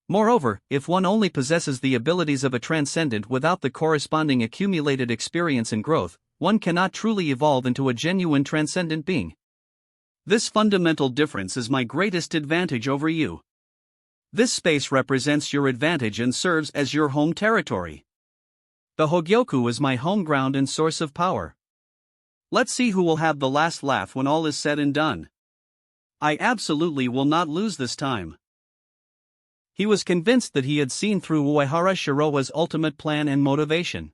Moreover, if one only possesses the abilities of a transcendent without the corresponding accumulated experience and growth, one cannot truly evolve into a genuine transcendent being. This fundamental difference is my greatest advantage over you. This space represents your advantage and serves as your home territory. The Hogyoku is my home ground and source of power. Let's see who will have the last laugh when all is said and done. I absolutely will not lose this time." He was convinced that he had seen through Uehara Shirowa's ultimate plan and motivation.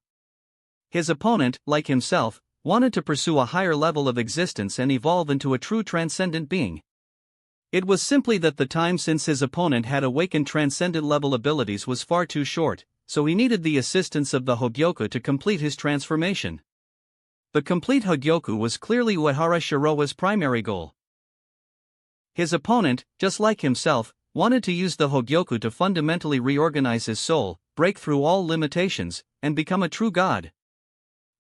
His opponent, like himself, wanted to pursue a higher level of existence and evolve into a true transcendent being. It was simply that the time since his opponent had awakened transcendent level abilities was far too short, so he needed the assistance of the Hogyoku to complete his transformation. The complete Hogyoku was clearly Uehara Shirowa's primary goal. His opponent, just like himself, wanted to use the Hogyoku to fundamentally reorganize his soul, break through all limitations, and become a true god.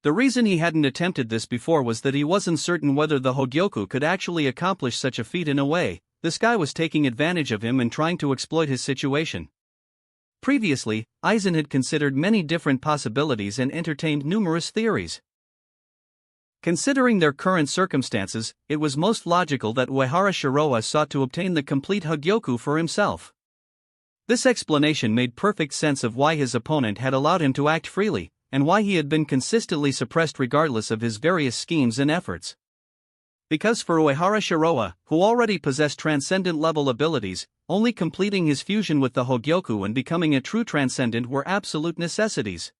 The reason he hadn't attempted this before was that he wasn't certain whether the Hogyoku could actually accomplish such a feat. In a way, this guy was taking advantage of him and trying to exploit his situation. Previously, Aizen had considered many different possibilities and entertained numerous theories. Considering their current circumstances, it was most logical that Uehara Shiroa sought to obtain the complete Hogyoku for himself. This explanation made perfect sense of why his opponent had allowed him to act freely, and why he had been consistently suppressed regardless of his various schemes and efforts. Because for Uehara Shiroa, who already possessed transcendent-level abilities, only completing his fusion with the Hogyoku and becoming a true transcendent were absolute necessities.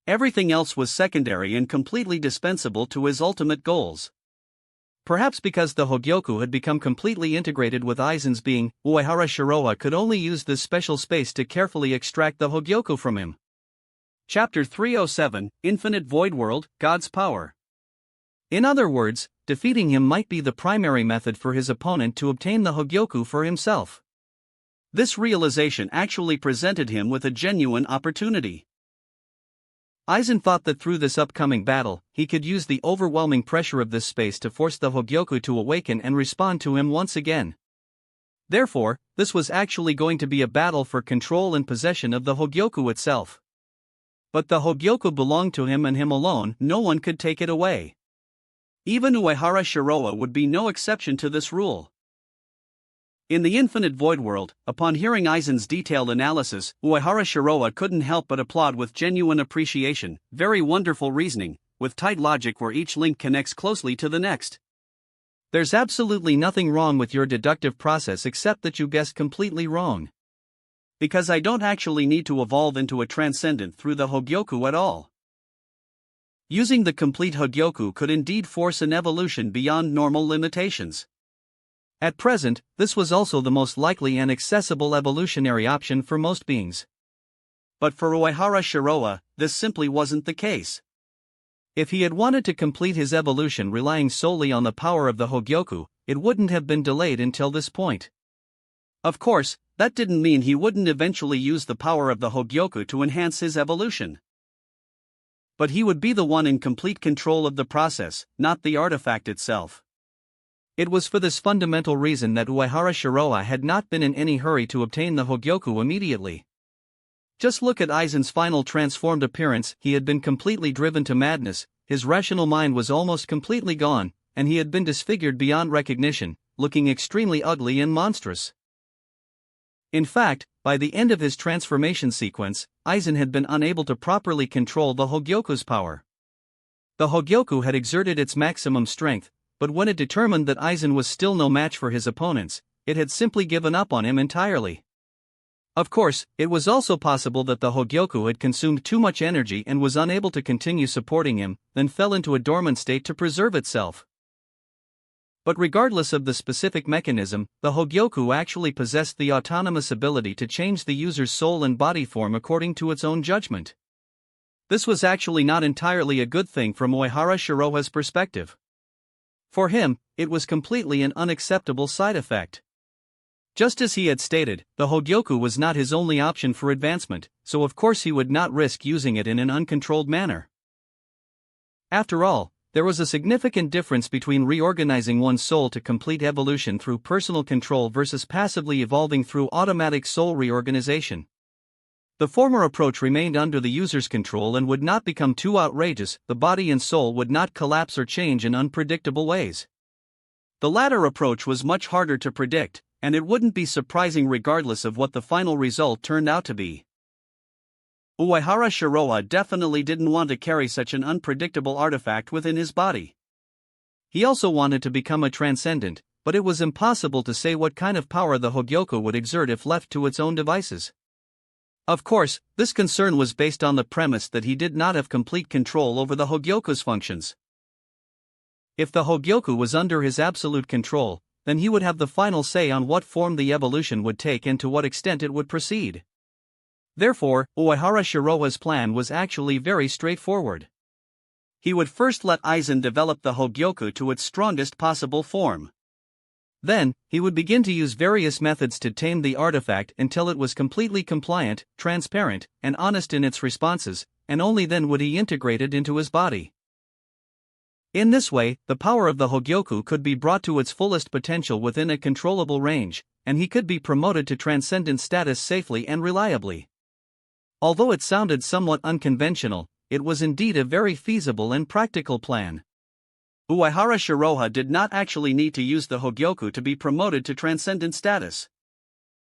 Everything else was secondary and completely dispensable to his ultimate goals. Perhaps because the Hogyoku had become completely integrated with Aizen's being, Uehara Shiroa could only use this special space to carefully extract the Hogyoku from him. Chapter 307, Infinite Void World, God's Power. In other words, defeating him might be the primary method for his opponent to obtain the Hogyoku for himself. This realization actually presented him with a genuine opportunity. Aizen thought that through this upcoming battle, he could use the overwhelming pressure of this space to force the Hogyoku to awaken and respond to him once again. Therefore, this was actually going to be a battle for control and possession of the Hogyoku itself. But the Hogyoku belonged to him and him alone, no one could take it away. Even Uehara Shiroa would be no exception to this rule. In the Infinite Void World, upon hearing Aizen's detailed analysis, Uehara Shiroa couldn't help but applaud with genuine appreciation. Very wonderful reasoning, with tight logic where each link connects closely to the next. There's absolutely nothing wrong with your deductive process except that you guessed completely wrong. Because I don't actually need to evolve into a transcendent through the Hogyoku at all. Using the complete Hogyoku could indeed force an evolution beyond normal limitations. At present, this was also the most likely and accessible evolutionary option for most beings. But for Uehara Shiroa, this simply wasn't the case. If he had wanted to complete his evolution relying solely on the power of the Hogyoku, it wouldn't have been delayed until this point. Of course, that didn't mean he wouldn't eventually use the power of the Hogyoku to enhance his evolution. But he would be the one in complete control of the process, not the artifact itself. It was for this fundamental reason that Uehara Shiroa had not been in any hurry to obtain the Hogyoku immediately. Just look at Aizen's final transformed appearance. He had been completely driven to madness, his rational mind was almost completely gone, and he had been disfigured beyond recognition, looking extremely ugly and monstrous. In fact, by the end of his transformation sequence, Aizen had been unable to properly control the Hogyoku's power. The Hogyoku had exerted its maximum strength, but when it determined that Aizen was still no match for his opponents, it had simply given up on him entirely. Of course, it was also possible that the Hogyoku had consumed too much energy and was unable to continue supporting him, then fell into a dormant state to preserve itself. But regardless of the specific mechanism, the Hogyoku actually possessed the autonomous ability to change the user's soul and body form according to its own judgment. This was actually not entirely a good thing from Uehara Shiroha's perspective. For him, it was completely an unacceptable side effect. Just as he had stated, the Hogyoku was not his only option for advancement, so of course he would not risk using it in an uncontrolled manner. After all, there was a significant difference between reorganizing one's soul to complete evolution through personal control versus passively evolving through automatic soul reorganization. The former approach remained under the user's control and would not become too outrageous, the body and soul would not collapse or change in unpredictable ways. The latter approach was much harder to predict, and it wouldn't be surprising regardless of what the final result turned out to be. Uehara Shiroa definitely didn't want to carry such an unpredictable artifact within his body. He also wanted to become a transcendent, but it was impossible to say what kind of power the Hogyoku would exert if left to its own devices. Of course, this concern was based on the premise that he did not have complete control over the Hogyoku's functions. If the Hogyoku was under his absolute control, then he would have the final say on what form the evolution would take and to what extent it would proceed. Therefore, Uehara Shiroa's plan was actually very straightforward. He would first let Aizen develop the Hogyoku to its strongest possible form. Then, he would begin to use various methods to tame the artifact until it was completely compliant, transparent, and honest in its responses, and only then would he integrate it into his body. In this way, the power of the Hogyoku could be brought to its fullest potential within a controllable range, and he could be promoted to transcendent status safely and reliably. Although it sounded somewhat unconventional, it was indeed a very feasible and practical plan. Uehara Shiroha did not actually need to use the Hogyoku to be promoted to transcendent status.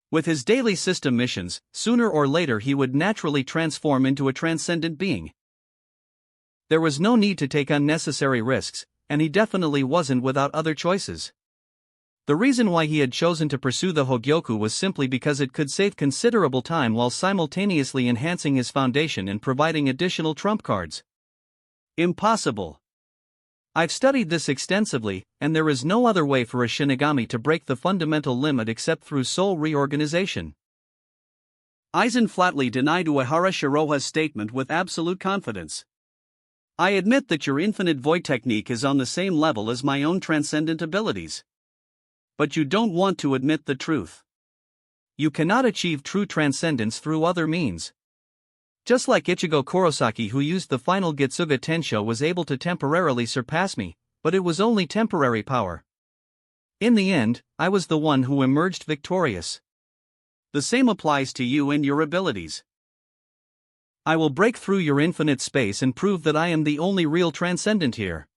With his daily system missions, sooner or later he would naturally transform into a transcendent being. There was no need to take unnecessary risks, and he definitely wasn't without other choices. The reason why he had chosen to pursue the Hogyoku was simply because it could save considerable time while simultaneously enhancing his foundation and providing additional trump cards. Impossible. I've studied this extensively, and there is no other way for a Shinigami to break the fundamental limit except through soul reorganization. Aizen flatly denied Uehara Shiroha's statement with absolute confidence. I admit that your infinite void technique is on the same level as my own transcendent abilities. But you don't want to admit the truth. You cannot achieve true transcendence through other means. Just like Ichigo Kurosaki, who used the final Getsuga Tensho, was able to temporarily surpass me, but it was only temporary power. In the end, I was the one who emerged victorious. The same applies to you and your abilities. I will break through your infinite space and prove that I am the only real transcendent here.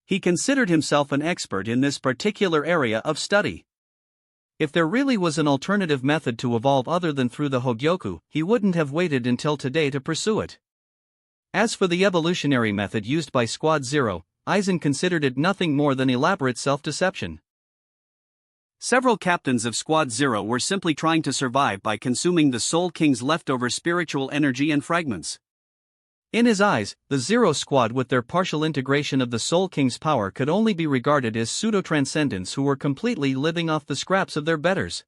He considered himself an expert in this particular area of study. If there really was an alternative method to evolve other than through the Hogyoku, he wouldn't have waited until today to pursue it. As for the evolutionary method used by Squad Zero, Aizen considered it nothing more than elaborate self-deception. Several captains of Squad Zero were simply trying to survive by consuming the Soul King's leftover spiritual energy and fragments. In his eyes, the Zero Squad with their partial integration of the Soul King's power could only be regarded as pseudo-transcendents who were completely living off the scraps of their betters.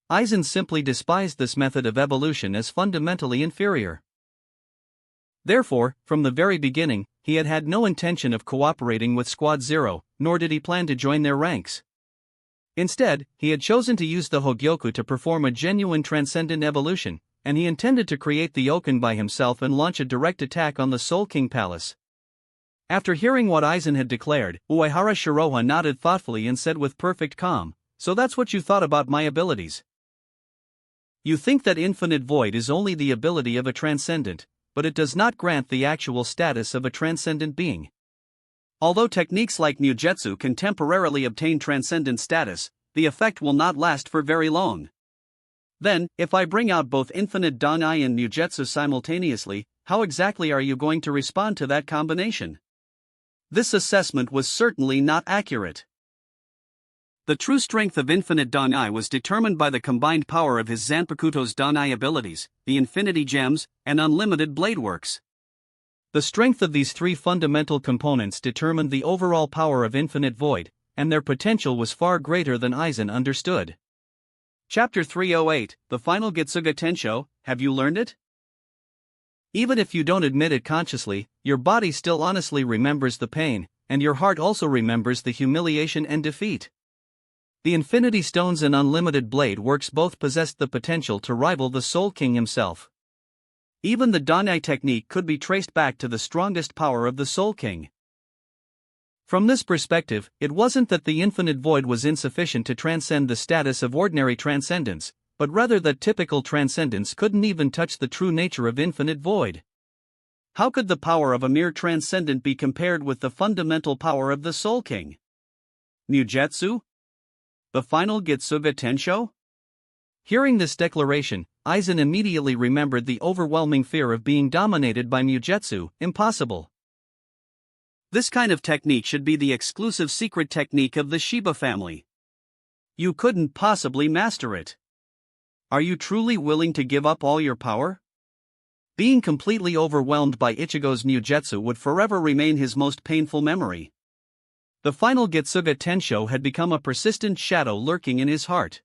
Aizen simply despised this method of evolution as fundamentally inferior. Therefore, from the very beginning, he had had no intention of cooperating with Squad Zero, nor did he plan to join their ranks. Instead, he had chosen to use the Hogyoku to perform a genuine transcendent evolution, and he intended to create the Oken by himself and launch a direct attack on the Soul King Palace. After hearing what Aizen had declared, Uehara Shiroha nodded thoughtfully and said with perfect calm, "So that's what you thought about my abilities. You think that infinite void is only the ability of a transcendent, but it does not grant the actual status of a transcendent being. Although techniques like Mujetsu can temporarily obtain transcendent status, the effect will not last for very long. Then, if I bring out both infinite Danai and Mujetsu simultaneously, how exactly are you going to respond to that combination?" This assessment was certainly not accurate. The true strength of infinite Danai was determined by the combined power of his Zanpakuto's Danai abilities, the Infinity Gems, and unlimited blade works. The strength of these three fundamental components determined the overall power of Infinite Void, and their potential was far greater than Aizen understood. Chapter 308, The Final Getsuga Tensho, have you learned it? Even if you don't admit it consciously, your body still honestly remembers the pain, and your heart also remembers the humiliation and defeat. The Infinity Stones and Unlimited Blade Works both possessed the potential to rival the Soul King himself. Even the Danai technique could be traced back to the strongest power of the Soul King. From this perspective, it wasn't that the Infinite Void was insufficient to transcend the status of ordinary transcendence, but rather that typical transcendence couldn't even touch the true nature of Infinite Void. How could the power of a mere transcendent be compared with the fundamental power of the Soul King? Mujetsu? The Final Getsuga Tensho? Hearing this declaration, Aizen immediately remembered the overwhelming fear of being dominated by Mujetsu. Impossible. This kind of technique should be the exclusive secret technique of the Shiba family. You couldn't possibly master it. Are you truly willing to give up all your power? Being completely overwhelmed by Ichigo's Mujetsu would forever remain his most painful memory. The Final Getsuga Tensho had become a persistent shadow lurking in his heart.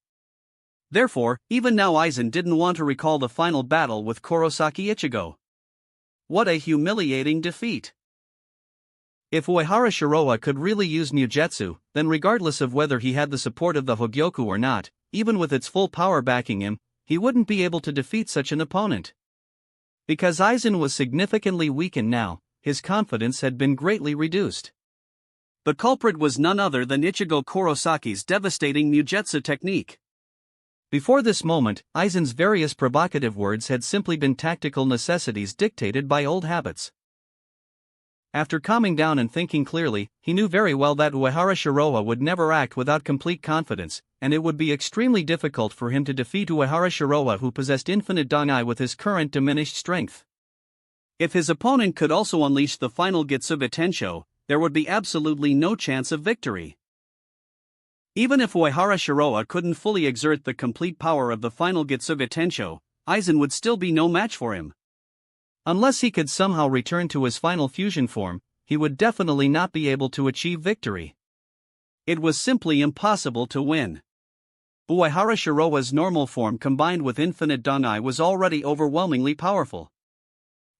Therefore, even now Aizen didn't want to recall the final battle with Kurosaki Ichigo. What a humiliating defeat! If Uehara Shiroha could really use Mujetsu, then regardless of whether he had the support of the Hogyoku or not, even with its full power backing him, he wouldn't be able to defeat such an opponent. Because Aizen was significantly weakened now, his confidence had been greatly reduced. The culprit was none other than Ichigo Kurosaki's devastating Mujetsu technique. Before this moment, Aizen's various provocative words had simply been tactical necessities dictated by old habits. After calming down and thinking clearly, he knew very well that Uehara Shiroha would never act without complete confidence, and it would be extremely difficult for him to defeat Uehara Shiroha, who possessed infinite Danai with his current diminished strength. If his opponent could also unleash the Final Getsuga Tensho, there would be absolutely no chance of victory. Even if Uehara Shiroha couldn't fully exert the complete power of the Final Getsuga Tensho, Aizen would still be no match for him. Unless he could somehow return to his final fusion form, he would definitely not be able to achieve victory. It was simply impossible to win. Uehara Shiroha's normal form combined with infinite Danai was already overwhelmingly powerful.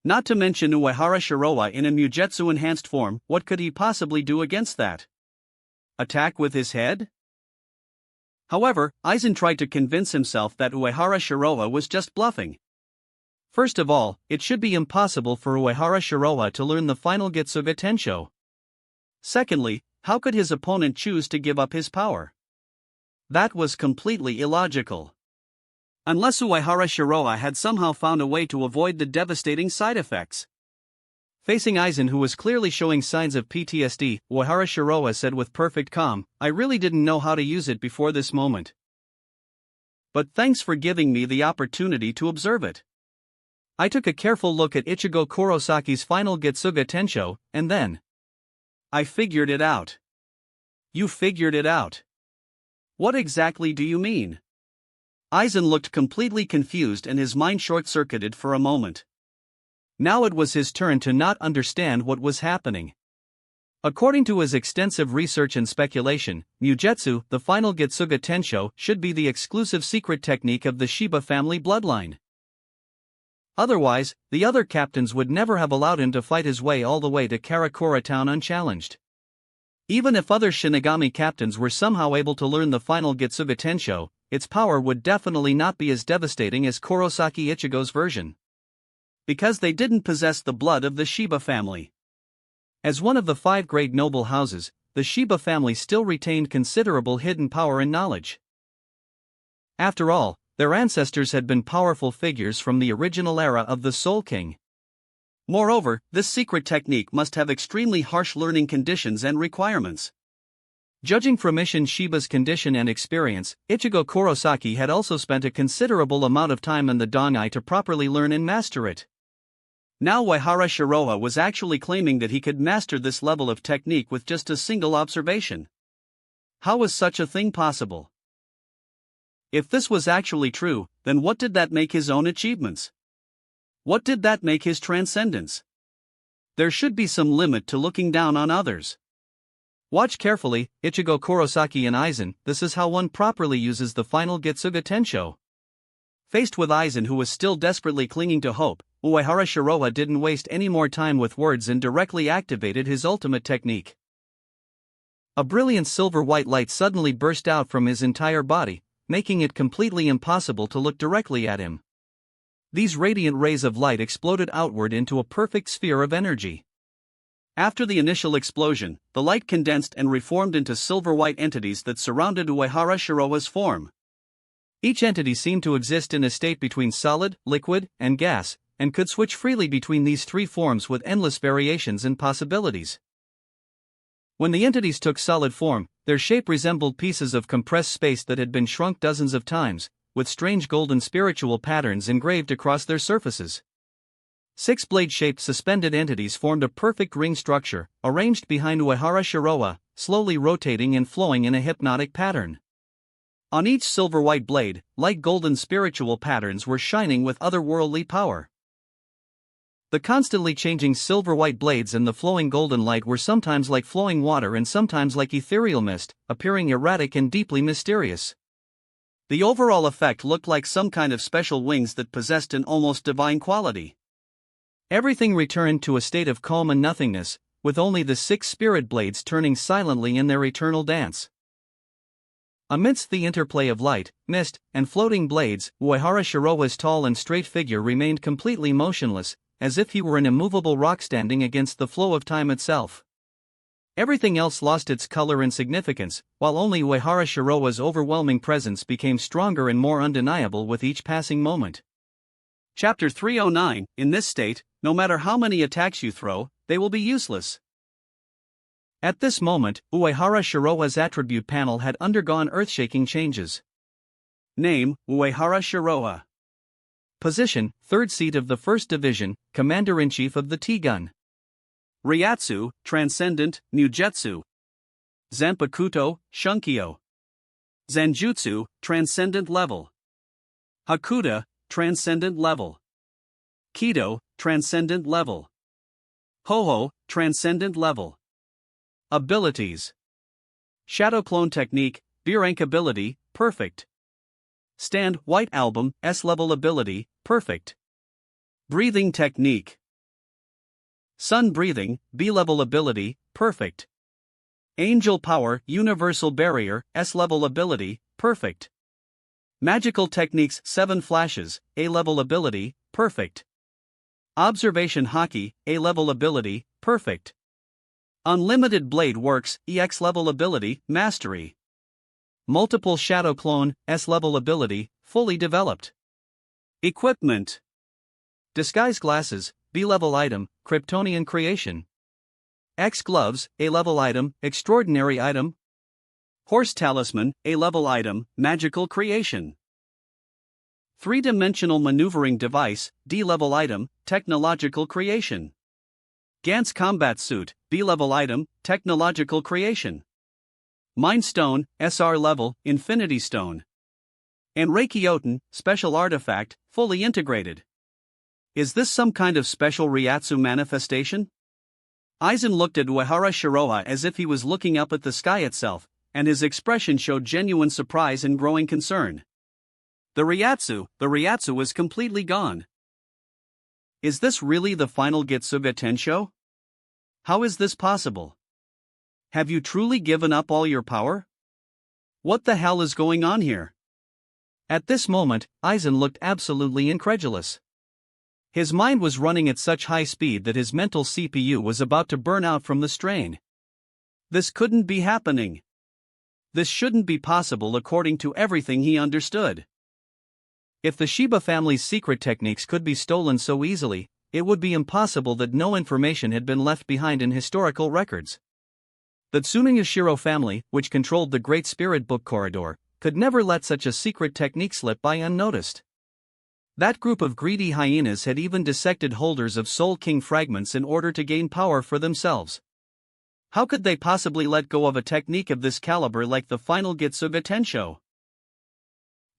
Not to mention Uehara Shiroha in a Mujetsu-enhanced form, what could he possibly do against that? Attack with his head? However, Aizen tried to convince himself that Uehara Shiroha was just bluffing. First of all, it should be impossible for Uehara Shiroha to learn the Final Getsuga Tensho. Secondly, how could his opponent choose to give up his power? That was completely illogical. Unless Uehara Shiroha had somehow found a way to avoid the devastating side effects. Facing Aizen, who was clearly showing signs of PTSD, Uehara Shiroha said with perfect calm, "I really didn't know how to use it before this moment. But thanks for giving me the opportunity to observe it. I took a careful look at Ichigo Kurosaki's Final Getsuga Tensho, and then I figured it out. You figured it out. What exactly do you mean? Aizen looked completely confused and his mind short-circuited for a moment. Now it was his turn to not understand what was happening. According to his extensive research and speculation, Mugetsu, the final Getsuga Tensho, should be the exclusive secret technique of the Shiba family bloodline. Otherwise, the other captains would never have allowed him to fight his way all the way to Karakura town unchallenged. Even if other Shinigami captains were somehow able to learn the final Getsuga Tensho, its power would definitely not be as devastating as Kurosaki Ichigo's version. Because they didn't possess the blood of the Shiba family. As one of the 5 great noble houses, the Shiba family still retained considerable hidden power and knowledge. After all, their ancestors had been powerful figures from the original era of the Soul King. Moreover, this secret technique must have extremely harsh learning conditions and requirements. Judging from Isshin Shiba's condition and experience, Ichigo Kurosaki had also spent a considerable amount of time in the Dongai to properly learn and master it. Now Uehara Shiroha was actually claiming that he could master this level of technique with just a single observation. How was such a thing possible? If this was actually true, then what did that make his own achievements? What did that make his transcendence? There should be some limit to looking down on others. Watch carefully, Ichigo Kurosaki and Aizen, this is how one properly uses the final Getsuga Tensho. Faced with Aizen, who was still desperately clinging to hope, Uehara Shiroha didn't waste any more time with words and directly activated his ultimate technique. A brilliant silver-white light suddenly burst out from his entire body, making it completely impossible to look directly at him. These radiant rays of light exploded outward into a perfect sphere of energy. After the initial explosion, the light condensed and reformed into silver-white entities that surrounded Uehara Shiroha's form. Each entity seemed to exist in a state between solid, liquid, and gas, and could switch freely between these 3 forms with endless variations and possibilities. When the entities took solid form, their shape resembled pieces of compressed space that had been shrunk dozens of times, with strange golden spiritual patterns engraved across their surfaces. 6 blade-shaped suspended entities formed a perfect ring structure, arranged behind Uehara Shiroha, slowly rotating and flowing in a hypnotic pattern. On each silver-white blade, light golden spiritual patterns were shining with otherworldly power. The constantly changing silver-white blades and the flowing golden light were sometimes like flowing water and sometimes like ethereal mist, appearing erratic and deeply mysterious. The overall effect looked like some kind of special wings that possessed an almost divine quality. Everything returned to a state of calm and nothingness, with only the 6 spirit blades turning silently in their eternal dance. Amidst the interplay of light, mist, and floating blades, Uehara Shiroha's tall and straight figure remained completely motionless, as if he were an immovable rock standing against the flow of time itself. Everything else lost its color and significance, while only Uehara Shiroha's overwhelming presence became stronger and more undeniable with each passing moment. Chapter 309, in this state, no matter how many attacks you throw, they will be useless. At this moment, Uehara Shiroha's attribute panel had undergone earth-shaking changes. Name, Uehara Shiroha. Position, 3rd seat of the 1st Division, Commander-in-Chief of the T-Gun. Ryatsu, Transcendent, Mugetsu. Zanpakuto, Shunkyo. Zanjutsu, Transcendent Level. Hakuda, Transcendent Level. Kido, Transcendent Level. Ho-Ho, Transcendent Level. Abilities. Shadow Clone Technique, B-Rank Ability, Perfect. Stand White Album, S-Level Ability, Perfect. Breathing Technique. Sun Breathing, B-Level Ability, Perfect. Angel Power, Universal Barrier, S-Level Ability, Perfect. Magical Techniques 7 Flashes, A-Level Ability, Perfect. Observation Haki, A-Level Ability, Perfect. Unlimited Blade Works, EX-Level Ability, Mastery. Multiple Shadow Clone, S-Level Ability, Fully Developed. Equipment. Disguise Glasses, B-Level Item, Kryptonian Creation. X Gloves, A-Level Item, Extraordinary Item. Horse Talisman, A-Level Item, Magical Creation. 3-Dimensional Maneuvering Device, D-Level Item, Technological Creation. Gantz Combat Suit, B-level item, technological creation. Mind Stone, SR level, Infinity Stone. And Reikioten, special artifact, fully integrated. Is this some kind of special Reiatsu manifestation? Aizen looked at Uehara Shiroha as if he was looking up at the sky itself, and his expression showed genuine surprise and growing concern. The Reiatsu was completely gone. Is this really the final Getsuga Tensho? How is this possible? Have you truly given up all your power? What the hell is going on here? At this moment, Aizen looked absolutely incredulous. His mind was running at such high speed that his mental CPU was about to burn out from the strain. This couldn't be happening. This shouldn't be possible according to everything he understood. If the Shiba family's secret techniques could be stolen so easily, it would be impossible that no information had been left behind in historical records. The Tsuneyashiro family, which controlled the Great Spirit Book Corridor, could never let such a secret technique slip by unnoticed. That group of greedy hyenas had even dissected holders of Soul King fragments in order to gain power for themselves. How could they possibly let go of a technique of this caliber like the final Getsuga Tensho?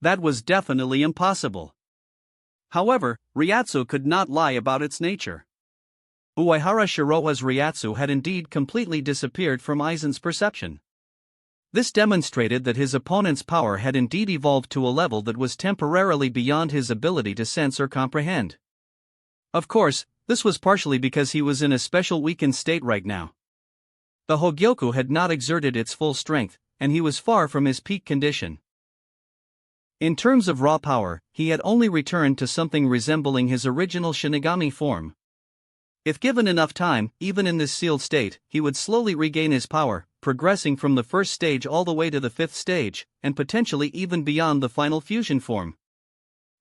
That was definitely impossible. However, Reiatsu could not lie about its nature. Uehara Shiroha's Reiatsu had indeed completely disappeared from Aizen's perception. This demonstrated that his opponent's power had indeed evolved to a level that was temporarily beyond his ability to sense or comprehend. Of course, this was partially because he was in a special weakened state right now. The Hogyoku had not exerted its full strength, and he was far from his peak condition. In terms of raw power, he had only returned to something resembling his original Shinigami form. If given enough time, even in this sealed state, he would slowly regain his power, progressing from the first stage all the way to the fifth stage, and potentially even beyond the final fusion form.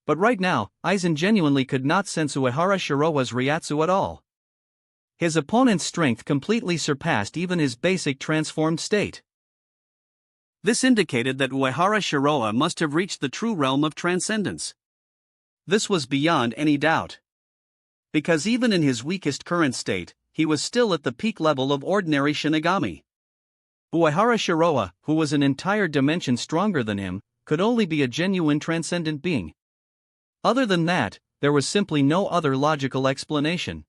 But right now, Aizen genuinely could not sense Uehara Shiroha's Reiatsu at all. His opponent's strength completely surpassed even his basic transformed state. This indicated that Uehara Shiroha must have reached the true realm of transcendence. This was beyond any doubt. Because even in his weakest current state, he was still at the peak level of ordinary Shinigami. Uehara Shiroha, who was an entire dimension stronger than him, could only be a genuine transcendent being. Other than that, there was simply no other logical explanation.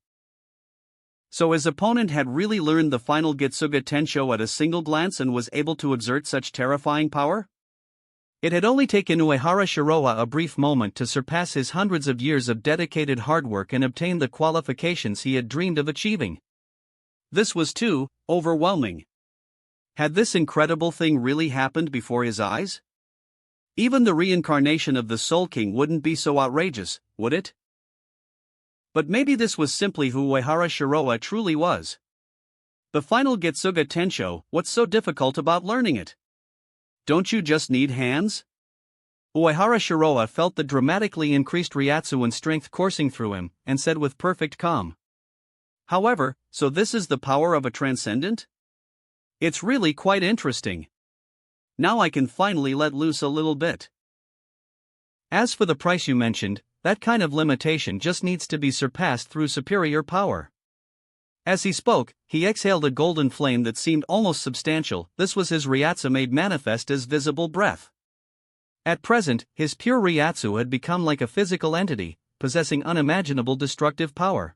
So his opponent had really learned the final Getsuga Tensho at a single glance and was able to exert such terrifying power? It had only taken Uehara Shiroha a brief moment to surpass his hundreds of years of dedicated hard work and obtain the qualifications he had dreamed of achieving. This was too overwhelming. Had this incredible thing really happened before his eyes? Even the reincarnation of the Soul King wouldn't be so outrageous, would it? But maybe this was simply who Uehara Shiroha truly was. The final Getsuga Tensho, what's so difficult about learning it? Don't you just need hands? Uehara Shiroha felt the dramatically increased Reiatsu and strength coursing through him, and said with perfect calm. However, so this is the power of a transcendent? It's really quite interesting. Now I can finally let loose a little bit. As for the price you mentioned, that kind of limitation just needs to be surpassed through superior power. As he spoke, he exhaled a golden flame that seemed almost substantial. This was his Reiatsu made manifest as visible breath. At present, his pure Reiatsu had become like a physical entity, possessing unimaginable destructive power.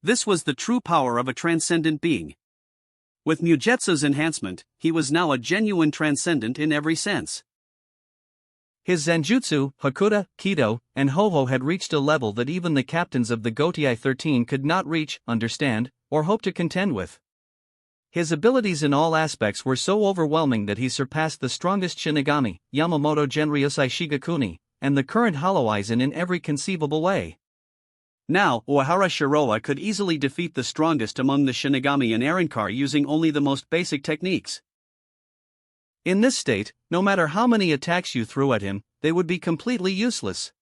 This was the true power of a transcendent being. With Mugetsu's enhancement, he was now a genuine transcendent in every sense. His Zanjutsu, Hakuda, Kido, and Ho-Ho had reached a level that even the captains of the Gotei 13 could not reach, understand, or hope to contend with. His abilities in all aspects were so overwhelming that he surpassed the strongest Shinigami, Yamamoto Genryusai Shigakuni, and the current Hollow Aizen in every conceivable way. Now, Uehara Shiroha could easily defeat the strongest among the Shinigami and Arrancar using only the most basic techniques. In this state, no matter how many attacks you threw at him, they would be completely useless.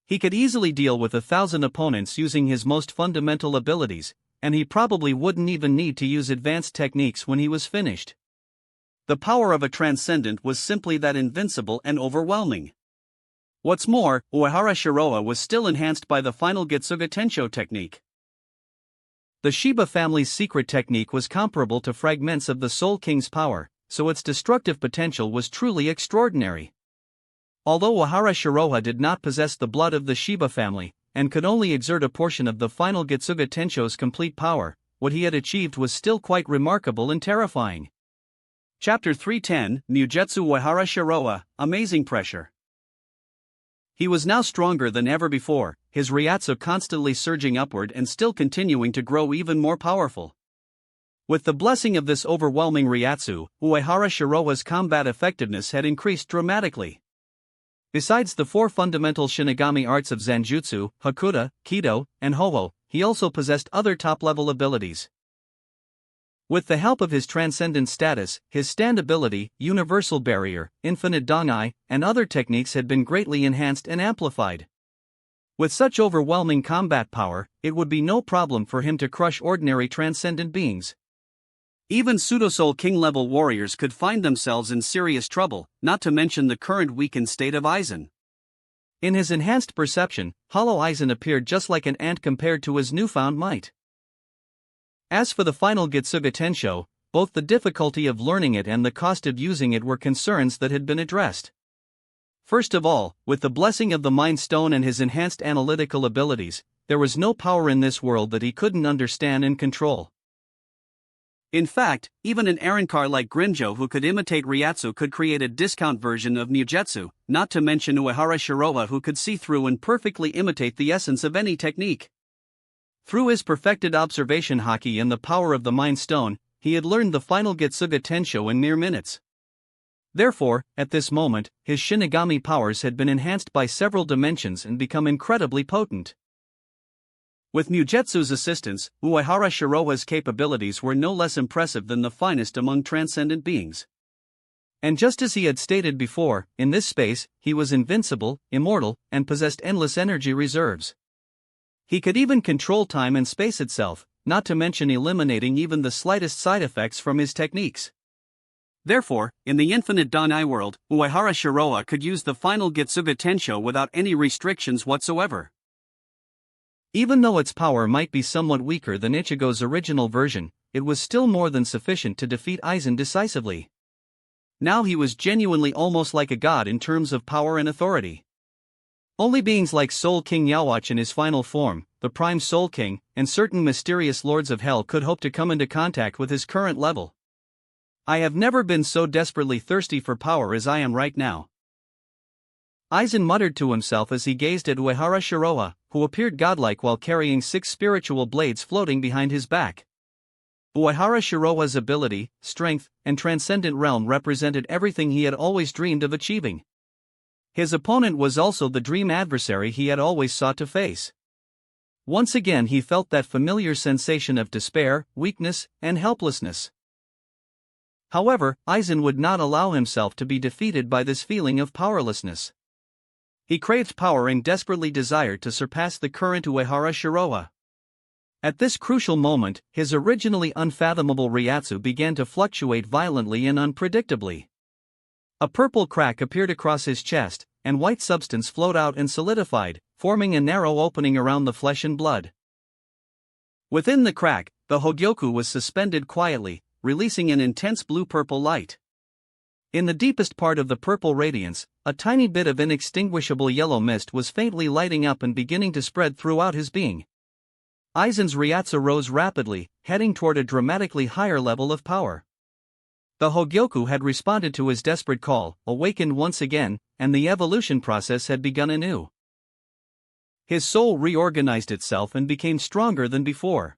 He could easily deal with 1,000 opponents using his most fundamental abilities, and he probably wouldn't even need to use advanced techniques when he was finished. The power of a transcendent was simply that invincible and overwhelming. What's more, Uehara Shiroha was still enhanced by the final Getsuga Tensho technique. The Shiba family's secret technique was comparable to fragments of the Soul King's power, so its destructive potential was truly extraordinary. Although Uehara Shiroha did not possess the blood of the Shiba family, and could only exert a portion of the final Getsuga Tensho's complete power, what he had achieved was still quite remarkable and terrifying. Chapter 310, Mujetsu Uehara Shiroha, Amazing Pressure. He was now stronger than ever before, his Ryatsu constantly surging upward and still continuing to grow even more powerful. With the blessing of this overwhelming Ryatsu, Uehara Shiroha's combat effectiveness had increased dramatically. Besides the four fundamental Shinigami arts of Zanjutsu, Hakuda, Kido, and Hoho, he also possessed other top-level abilities. With the help of his transcendent status, his stand ability, universal barrier, infinite Dangai, and other techniques had been greatly enhanced and amplified. With such overwhelming combat power, it would be no problem for him to crush ordinary transcendent beings. Even Pseudo-Soul King-level warriors could find themselves in serious trouble, not to mention the current weakened state of Aizen. In his enhanced perception, Hollow Aizen appeared just like an ant compared to his newfound might. As for the final Getsuga Tensho, both the difficulty of learning it and the cost of using it were concerns that had been addressed. First of all, with the blessing of the Mind Stone and his enhanced analytical abilities, there was no power in this world that he couldn't understand and control. In fact, even an Arankar like Grinjo who could imitate Ryatsu could create a discount version of Mujetsu, not to mention Uehara Shiroha who could see through and perfectly imitate the essence of any technique. Through his perfected observation haki and the power of the Mind Stone, he had learned the final Getsuga Tensho in mere minutes. Therefore, at this moment, his Shinigami powers had been enhanced by several dimensions and become incredibly potent. With Mujetsu's assistance, Uehara Shiroha's capabilities were no less impressive than the finest among transcendent beings. And just as he had stated before, in this space, he was invincible, immortal, and possessed endless energy reserves. He could even control time and space itself, not to mention eliminating even the slightest side effects from his techniques. Therefore, in the infinite Danai world, Uehara Shiroha could use the final Getsuga Tensho without any restrictions whatsoever. Even though its power might be somewhat weaker than Ichigo's original version, it was still more than sufficient to defeat Aizen decisively. Now he was genuinely almost like a god in terms of power and authority. Only beings like Soul King Yhwach in his final form, the Prime Soul King, and certain mysterious lords of hell could hope to come into contact with his current level. I have never been so desperately thirsty for power as I am right now. Aizen muttered to himself as he gazed at Uehara Shiroha, who appeared godlike while carrying 6 spiritual blades floating behind his back. Uehara Shiroha's ability, strength, and transcendent realm represented everything he had always dreamed of achieving. His opponent was also the dream adversary he had always sought to face. Once again he felt that familiar sensation of despair, weakness, and helplessness. However, Aizen would not allow himself to be defeated by this feeling of powerlessness. He craved power and desperately desired to surpass the current Uehara Shiroha. At this crucial moment, his originally unfathomable Ryatsu began to fluctuate violently and unpredictably. A purple crack appeared across his chest, and white substance flowed out and solidified, forming a narrow opening around the flesh and blood. Within the crack, the Hogyoku was suspended quietly, releasing an intense blue-purple light. In the deepest part of the purple radiance, a tiny bit of inextinguishable yellow mist was faintly lighting up and beginning to spread throughout his being. Aizen's Ryatsu rose rapidly, heading toward a dramatically higher level of power. The Hogyoku had responded to his desperate call, awakened once again, and the evolution process had begun anew. His soul reorganized itself and became stronger than before.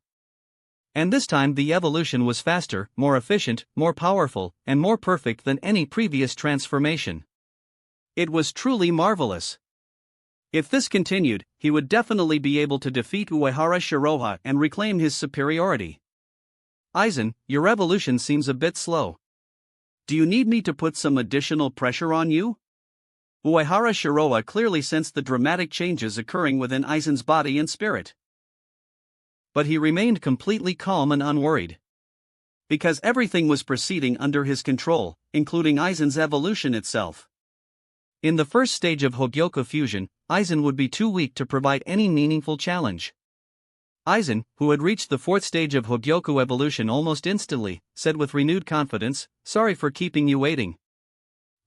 And this time the evolution was faster, more efficient, more powerful, and more perfect than any previous transformation. It was truly marvelous. If this continued, he would definitely be able to defeat Uehara Shiroha and reclaim his superiority. Aizen, your evolution seems a bit slow. Do you need me to put some additional pressure on you? Uehara Shiroha clearly sensed the dramatic changes occurring within Aizen's body and spirit. But he remained completely calm and unworried. Because everything was proceeding under his control, including Aizen's evolution itself. In the first stage of Hogyoku fusion, Aizen would be too weak to provide any meaningful challenge. Aizen, who had reached the fourth stage of Hogyoku evolution almost instantly, said with renewed confidence, "Sorry for keeping you waiting.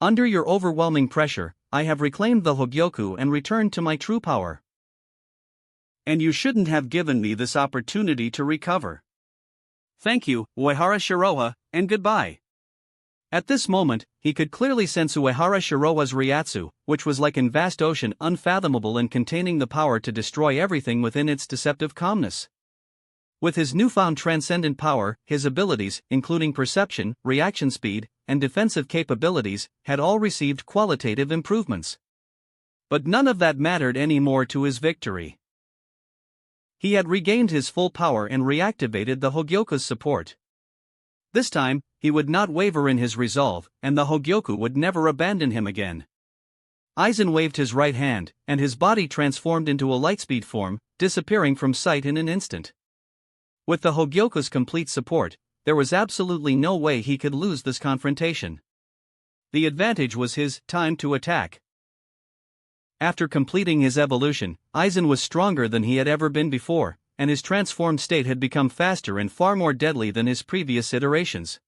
Under your overwhelming pressure, I have reclaimed the Hogyoku and returned to my true power. And you shouldn't have given me this opportunity to recover. Thank you, Uehara Shiroha, and goodbye." At this moment, he could clearly sense Uehara Shiroha's Ryatsu, which was like an vast ocean unfathomable and containing the power to destroy everything within its deceptive calmness. With his newfound transcendent power, his abilities, including perception, reaction speed, and defensive capabilities, had all received qualitative improvements. But none of that mattered anymore to his victory. He had regained his full power and reactivated the Hogyoku's support. This time, he would not waver in his resolve, and the Hogyoku would never abandon him again. Aizen waved his right hand, and his body transformed into a lightspeed form, disappearing from sight in an instant. With the Hogyoku's complete support, there was absolutely no way he could lose this confrontation. The advantage was his time to attack. After completing his evolution, Aizen was stronger than he had ever been before, and his transformed state had become faster and far more deadly than his previous iterations.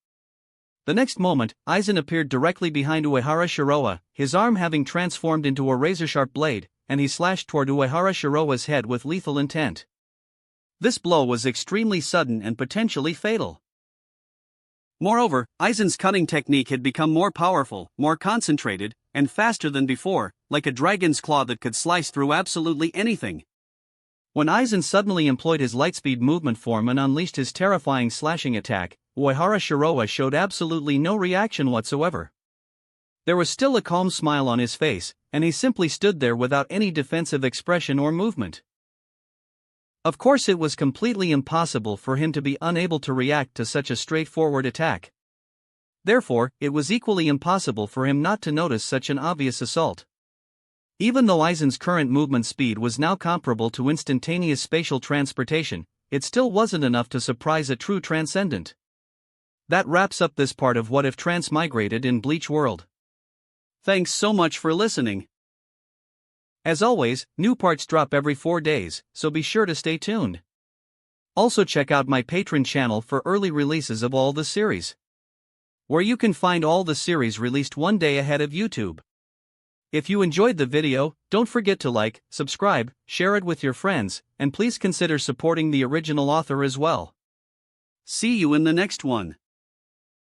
The next moment, Aizen appeared directly behind Uehara Shiroha, his arm having transformed into a razor-sharp blade, and he slashed toward Uehara Shiroha's head with lethal intent. This blow was extremely sudden and potentially fatal. Moreover, Aizen's cutting technique had become more powerful, more concentrated, and faster than before, like a dragon's claw that could slice through absolutely anything. When Aizen suddenly employed his lightspeed movement form and unleashed his terrifying slashing attack, Uehara Shiroha showed absolutely no reaction whatsoever. There was still a calm smile on his face, and he simply stood there without any defensive expression or movement. Of course, it was completely impossible for him to be unable to react to such a straightforward attack. Therefore, it was equally impossible for him not to notice such an obvious assault. Even though Aizen's current movement speed was now comparable to instantaneous spatial transportation, it still wasn't enough to surprise a true transcendent. That wraps up this part of What If Transmigrated in Bleach World. Thanks so much for listening. As always, new parts drop every 4 days, so be sure to stay tuned. Also check out my Patreon channel for early releases of all the series, where you can find all the series released one day ahead of YouTube. If you enjoyed the video, don't forget to like, subscribe, share it with your friends, and please consider supporting the original author as well. See you in the next one.